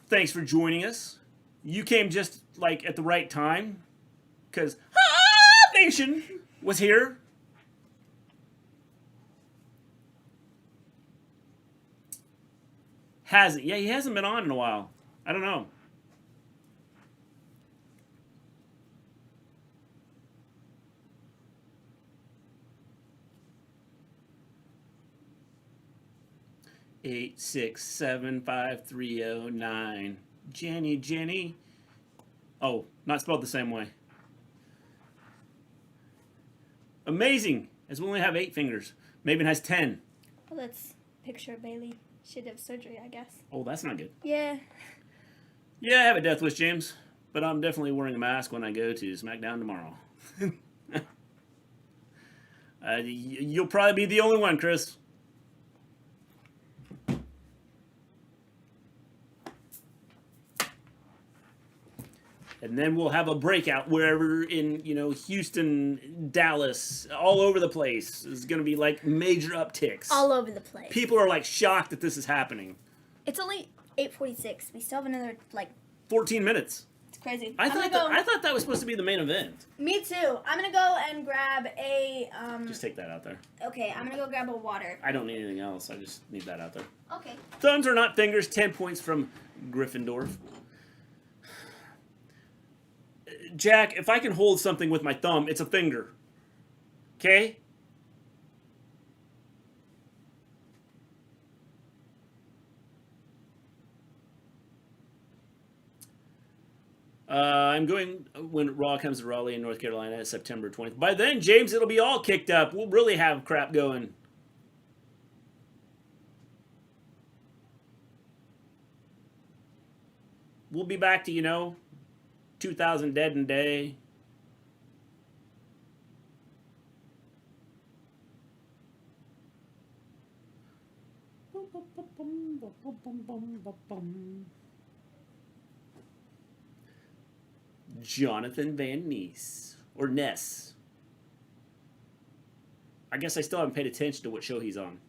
Thanks for joining us. You came just, at the right time. Because Nation was here. Hasn't. Yeah, he hasn't been on in a while. I don't know. Eight, 6, 7, 5, 3, 0, 9. Jenny. Oh, not spelled the same way. Amazing, as we only have 8 fingers. Maven has 10. Well, let's picture Bailey. She'd have surgery, I guess. Oh, that's not good. Yeah. Yeah, I have a death wish, James. But I'm definitely wearing a mask when I go to SmackDown tomorrow. You'll probably be the only one, Chris. And then we'll have a breakout wherever in, Houston, Dallas, all over the place. It's going to be major upticks. All over the place. People are shocked that this is happening. It's only 8:46. We still have another 14 minutes. It's crazy. I thought that was supposed to be the main event. Me too. I'm gonna go and grab a Just take that out there. Okay, I'm gonna go grab a water. I don't need anything else. I just need that out there. Okay. Thumbs are not fingers. 10 points from Gryffindor. Jack, if I can hold something with my thumb, it's a finger. Okay? I'm going when Raw comes to Raleigh in North Carolina, September 20th. By then, James, it'll be all kicked up. We'll really have crap going. We'll be back to, 2,000 dead in a day. Jonathan Van Ness. Or Ness. I guess I still haven't paid attention to what show he's on.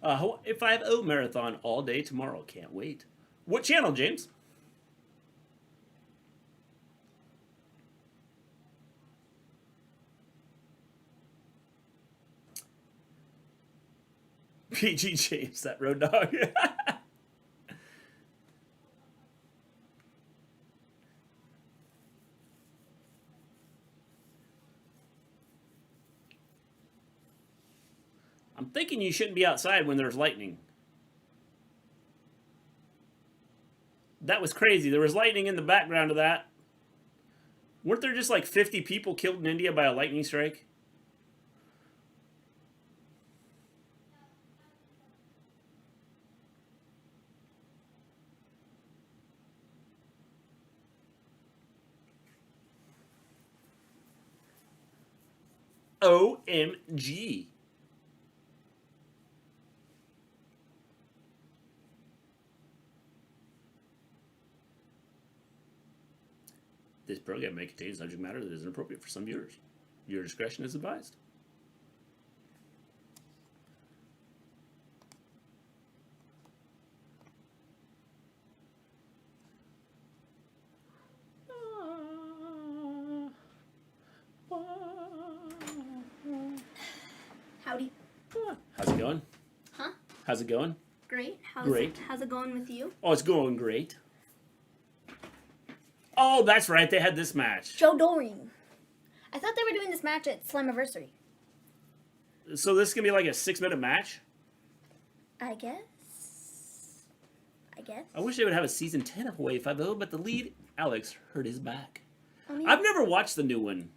Hawaii 5-0 marathon all day tomorrow. Can't wait. What channel, James? PG James, that road dog. I'm thinking you shouldn't be outside when there's lightning. That was crazy. There was lightning in the background of that. Weren't there just like 50 people killed in India by a lightning strike? OMG. This program may contain subject matter that is inappropriate for some viewers. Your discretion is advised. Howdy. How's it going? Huh? How's it going? Great. Great. How's it going with you? Oh, it's going great. Oh, that's right. They had this match. Doering. I thought they were doing this match at Slammiversary. So this is going to be like a 6-minute match? I guess. I wish they would have a season 10 of Hawaii 5-0, but the lead, Alex, hurt his back. I mean, I've never watched the new one.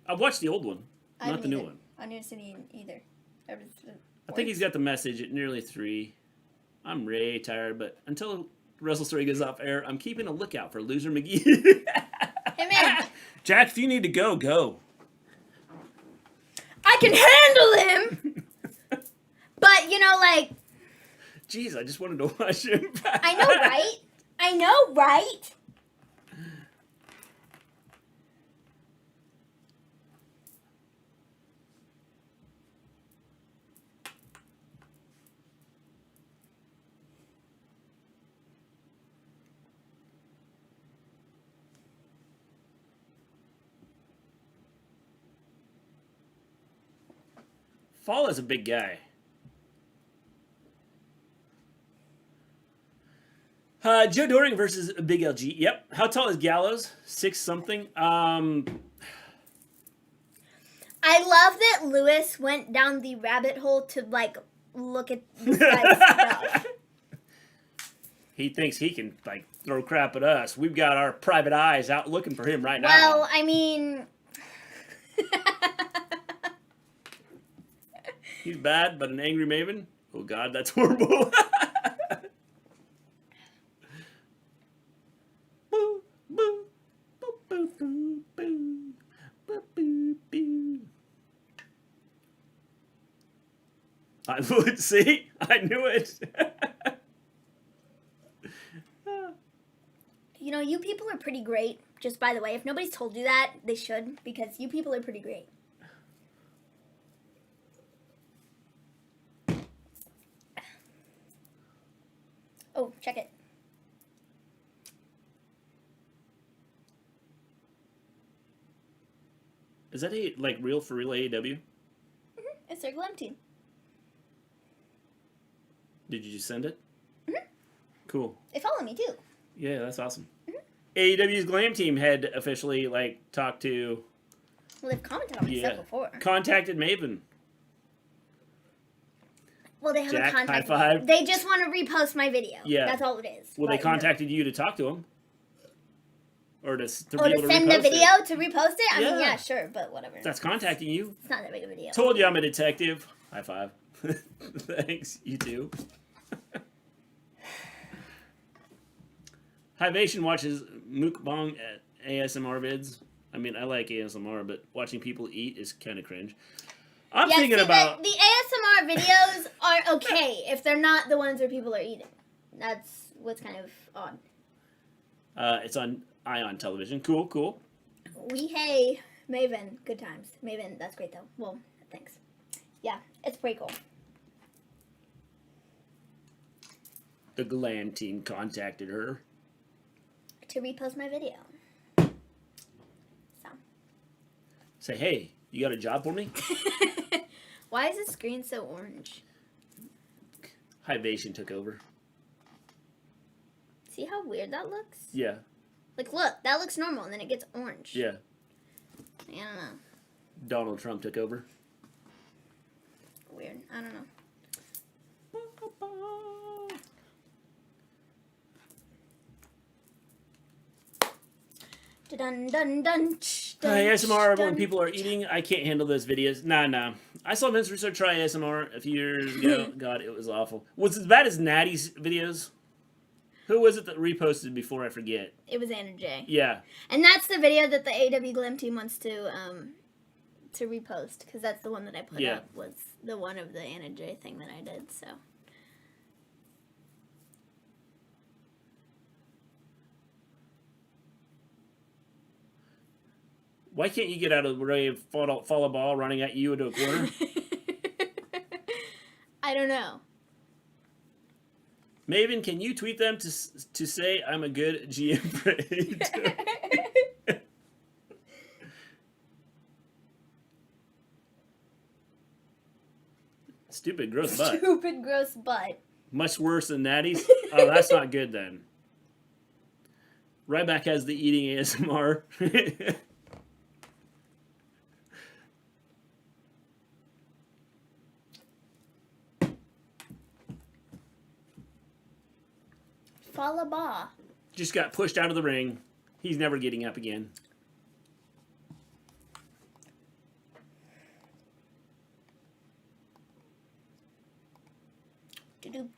I've watched the old one, not the new one. I've never seen it either. I think he's got the message at nearly 3. I'm really tired, but until Wrestle Story goes off air, I'm keeping a lookout for Loser McGee. Hey, man. Jack, if you need to go, go. I can handle him! But, you know, like... Jeez, I just wanted to watch him. I know, right? I know, right? Fallah's a big guy. Joe Doering versus Big LG. Yep. How tall is Gallows? 6 something. I love that Lewis went down the rabbit hole to, like, look at this guy's stuff. He thinks he can, like, throw crap at us. We've got our private eyes out looking for him right now. Well, I mean... He's bad, but an angry Maven? Oh, God, that's horrible. I would see. I knew it. You know, you people are pretty great. Just by the way, if nobody's told you that, they should, because you people are pretty great. Oh, check it. Is that a, like, real for real AEW? Mm-hmm. It's their glam team. Did you just send it? Mm-hmm. Cool. They follow me, too. Yeah, that's awesome. Mm-hmm. AEW's glam team had officially, like, talked to... Well, they've commented on my stuff before. Contacted Maven. Well, they haven't Jack, contacted high five. me. They just want to repost my video. Yeah. That's all it is. Well, they contacted you to talk to him? Or to be to able to send the repost video it? to repost it? I mean, Yeah. yeah, sure, but whatever. That's contacting you. It's not that big of a deal. Told you I'm a detective. High five. Thanks, you too. Hivation watches mukbang ASMR vids. I mean, I like ASMR, but watching people eat is kind of cringe. I'm thinking about... The ASMR videos are okay if they're not the ones where people are eating. That's what's kind of odd. It's on Ion Television. Cool, cool. Hey, Maven. Good times. Maven, that's great, though. Well, thanks. Yeah, it's pretty cool. The Glam team contacted her. To repost my video. So. Say, hey, you got a job for me? Why is the screen so orange? Hivation took over. See how weird that looks? Yeah. Like, look, that looks normal, and then it gets orange. Yeah. I don't know. Donald Trump took over. Weird. I don't know. Dun dun dun. ASMR when people are eating. I can't handle those videos. Nah. I saw Vince Russo try ASMR a few years ago. God, it was awful. Was it as bad as Natty's videos? Who was it that reposted before? I forget. It was Anna J. Yeah. And that's the video that the AEW Glam team wants to repost, because that's the one that I put up, was the one of the Anna J thing that I did, so. Why can't you get out of the way of Fallah Bahh running at you into a corner? I don't know. Maven, can you tweet them to say I'm a good GM for AEW? Stupid gross butt. Stupid gross butt. Much worse than Natty's? Oh, that's not good then. Ryback has the eating ASMR. Fallah Bahh. Just got pushed out of the ring. He's never getting up again. Okay, man,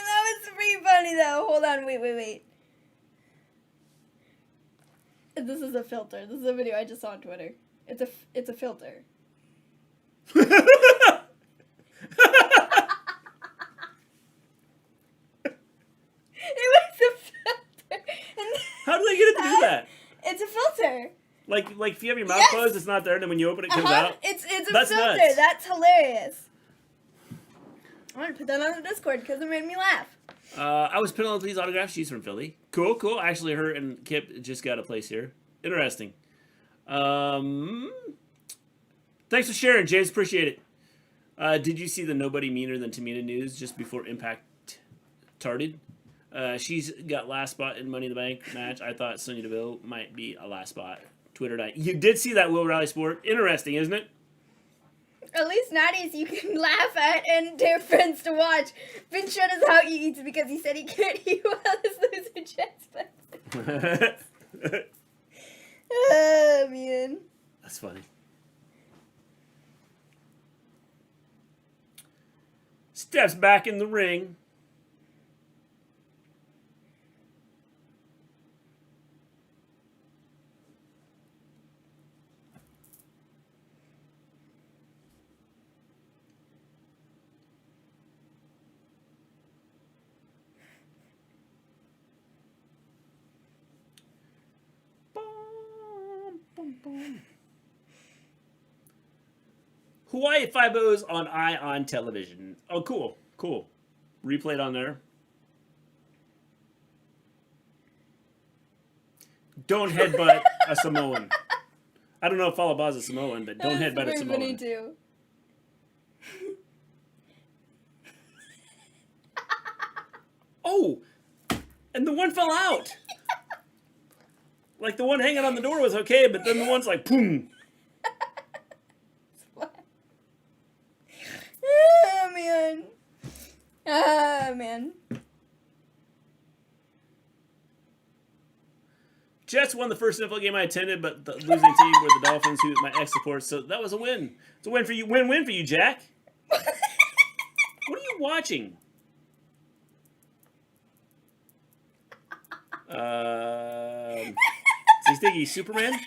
that was pretty funny though. Hold on, wait. This is a filter. This is a video I just saw on Twitter. It's a filter. It was a filter. How do they get it to do that? It's a filter. Like if you have your mouth closed, it's not there, and then when you open it, it comes out? It's a That's filter. nuts. That's hilarious. I'm going to put that on the Discord because it made me laugh. I was pinning all these autographs. She's from Philly. Cool. Actually, her and Kip just got a place here. Interesting. Thanks for sharing, James. Appreciate it. Did you see the nobody meaner than Tamina news just before Impact started? She's got last spot in Money in the Bank match. I thought Sonya Deville might be a last spot. Twitter died. You did see that Will Riley Sport. Interesting, isn't it? At least Natty's you can laugh at and they're friends to watch. Vince showed us how he eats because he said he can't eat while his loser chest. Oh, man. That's funny. Steps back in the ring. Hawaii 5-0's on Ion Television. Oh, cool. Replayed on there. Don't headbutt a Samoan. I don't know if Fallah Bahh's a Samoan, but don't headbutt a Samoan. Funny too. Oh, and the one fell out. Like the one hanging on the door was okay, but then the one's like, boom. Jets won the first NFL game I attended, but the losing team were the Dolphins, who my ex supports. So that was a win. It's a win for you. Win-win for you, Jack. What are you watching? Does he think he's Superman?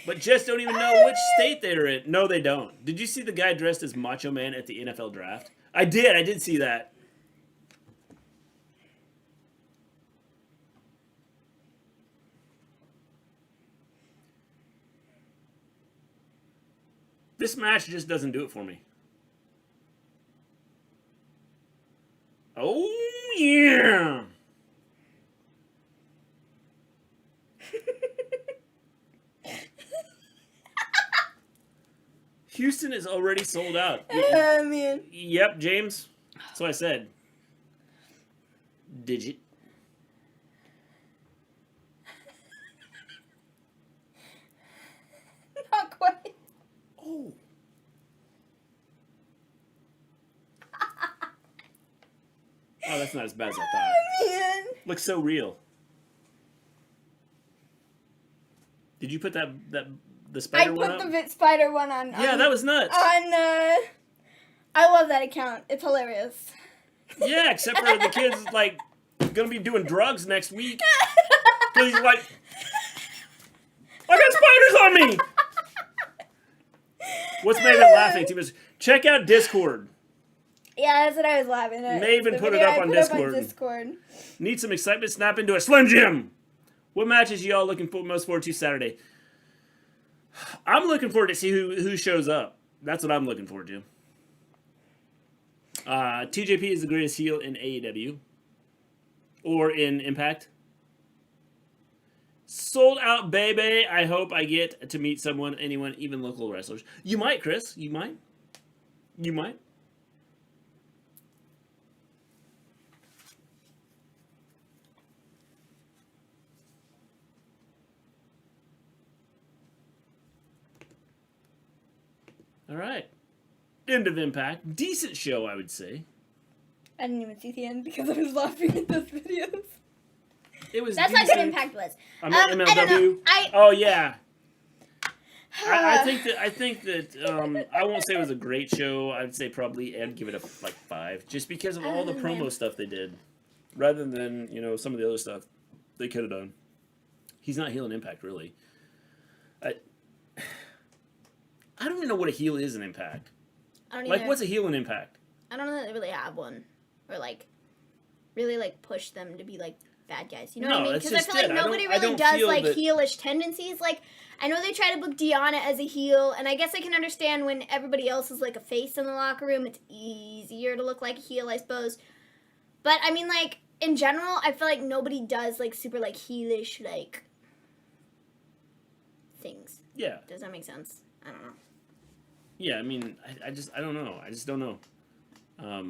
But Jets don't even know which state they're in. No, they don't. Did you see the guy dressed as Macho Man at the NFL draft? I did. I did see that. This match just doesn't do it for me. Oh, yeah. Houston is already sold out. Oh, man. Yep, James. That's what I said. Digit. Not quite. Oh. Oh, that's not as bad as I thought. Oh, man. Looks so real. Did you put the spider one up? I put the spider one on. Yeah, that was nuts. I love that account. It's hilarious. Yeah, except for the kid's like gonna be doing drugs next week. So he's like, I got spiders on me. What's Maven laughing to? Check out Discord. Yeah, that's what I was laughing at. Maven put it up on Discord. Need some excitement? Snap into a Slim Jim. What matches y'all looking most forward to Saturday? I'm looking forward to see who shows up. That's what I'm looking forward to. TJP is the greatest heel in AEW. Or in Impact. Sold out, baby. I hope I get to meet anyone, even local wrestlers. You might, Chris. You might. You might. All right. End of Impact. Decent show, I would say. I didn't even see the end because I was laughing at those videos. It was. That's decent. how good Impact was. MLW. I don't know. Oh yeah. I think that I won't say it was a great show. I'd say probably I'd give it a 5, just because of all the promo stuff they did, rather than some of the other stuff they could have done. He's not healing Impact really. I don't even know what a heel is in Impact. I don't like, what's a heel in Impact? I don't know that they really have one, or really push them to be bad guys. You know what I mean? Because I feel like nobody really does heelish tendencies. I know they try to book Deanna as a heel, and I guess I can understand when everybody else is a face in the locker room, it's easier to look like a heel, I suppose. But I mean, in general, I feel like nobody does super heelish things. Yeah. Does that make sense? I don't know. Yeah, I mean, I don't know. I just don't know. I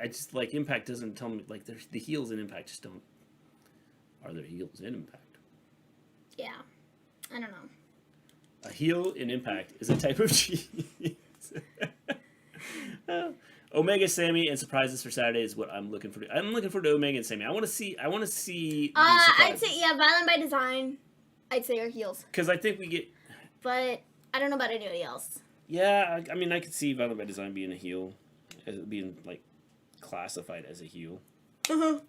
just, Impact doesn't tell me, the heels in Impact just don't. Are there heels in Impact? Yeah. I don't know. A heel in Impact is a type of cheese. Omega, Sammy, and surprises for Saturday is what I'm looking for. I'm looking forward to Omega and Sammy. I want to see. I'd say Violent by Design. I'd say are heels. Because I think we get. But I don't know about anybody else. Yeah, I mean, I could see Violent by Design being a heel, as being classified as a heel. But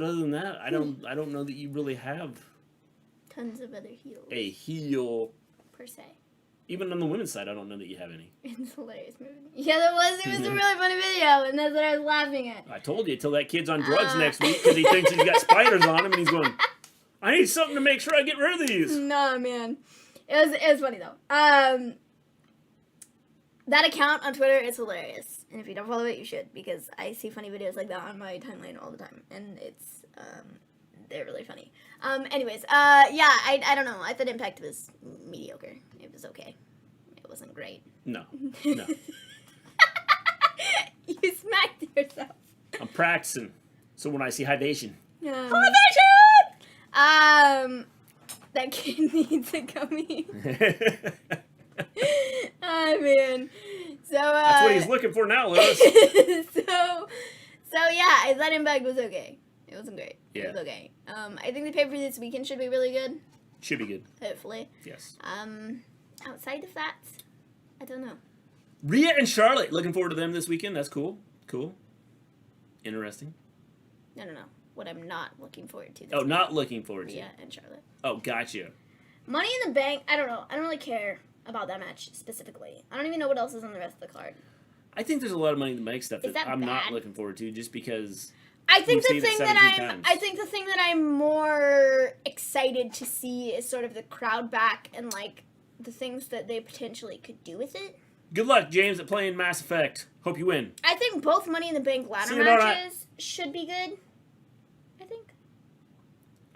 other than that, I don't know that you really have tons of other heels. A heel per se. Even on the women's side, I don't know that you have any. It's a hilarious movie. Yeah, that was. It was a really funny video, and that's what I was laughing at. I told you, till that kid's on drugs next week because he thinks he's got spiders on him, and he's going, I need something to make sure I get rid of these. No, man. It was funny, though. That account on Twitter is hilarious. And if you don't follow it, you should. Because I see funny videos like that on my timeline all the time. And it's, they're really funny. Anyways, yeah, I don't know. I thought Impact was mediocre. It was okay. It wasn't great. No. You smacked yourself. I'm practicing. So when I see Hydation. Hydation! That kid needs a gummy. Oh, man. So, that's what he's looking for now, Lewis. So yeah, that impact was okay. It wasn't great. Yeah. It was okay. I think the pay per view this weekend should be really good. Should be good. Hopefully. Yes. Outside of that, I don't know. Rhea and Charlotte. Looking forward to them this weekend. That's cool. Cool. Interesting. No. What I'm not looking forward to. Oh, not looking forward to. Rhea and Charlotte. Oh, gotcha. Money in the Bank. I don't know. I don't really care about that match specifically. I don't even know what else is on the rest of the card. I think there's a lot of Money in the Bank stuff Is that I'm not bad? looking forward to, just because. I think we've the seen it thing that 17 times. I think the thing that I'm more excited to see is sort of the crowd back and like the things that they potentially could do with it. Good luck, James, at playing Mass Effect. Hope you win. I think both Money in the Bank ladder See you tomorrow night. matches should be good. I think.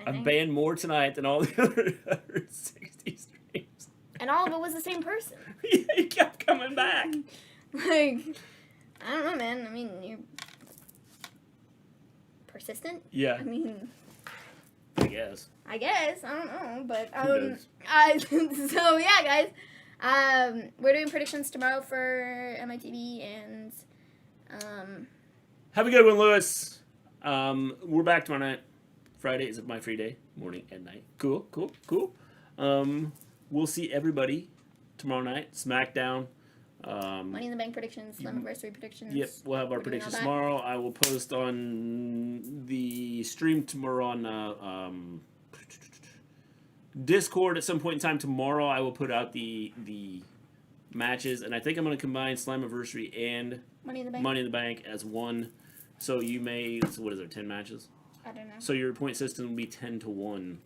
I've banned more tonight than all the other 60 streams. And all of it was the same person. Yeah, he kept coming back. Like, I don't know, man. I mean, you're persistent. Yeah, I mean, I guess. I don't know, but Who knows? so yeah, guys, we're doing predictions tomorrow for MITV, and Have a good one, Lewis. We're back tomorrow night. Friday is my free day, morning and night. Cool. We'll see everybody tomorrow night. SmackDown. Money in the Bank predictions, Slammiversary predictions. Yep, we'll have our We're doing predictions all that. tomorrow. I will post on the stream tomorrow on Discord at some point in time tomorrow. I will put out the matches, and I think I'm going to combine Slammiversary and Money in the Bank. Money in the Bank as one. So you may, so what is there, 10 matches? I don't know. So your point system will be 10-1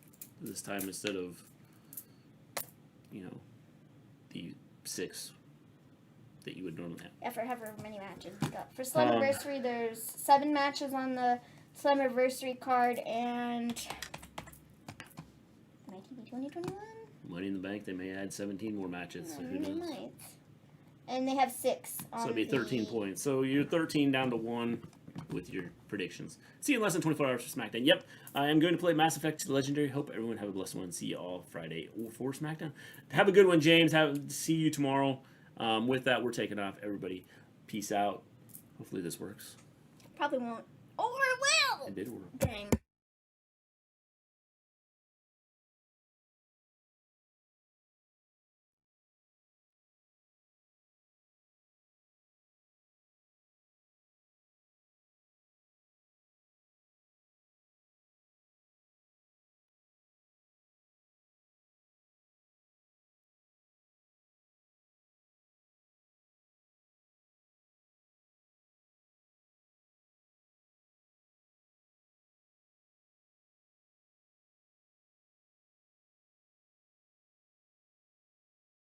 this time instead of, the 6 that you would normally have. Yeah, for however many matches we got. For Slammiversary, there's 7 matches on the Slammiversary card, and 2021? Money in the Bank, they may add 17 more matches, so who They knows? might. And they have 6 on So it'll be 13 the... points. So you're 13 down to 1 with your predictions. See you in less than 24 hours for SmackDown. Yep, I am going to play Mass Effect Legendary. Hope everyone have a blessed one. See you all Friday for SmackDown. Have a good one, James. See you tomorrow. With that, we're taking off. Everybody, peace out. Hopefully this works. Probably won't. Or it will! It did work. Dang.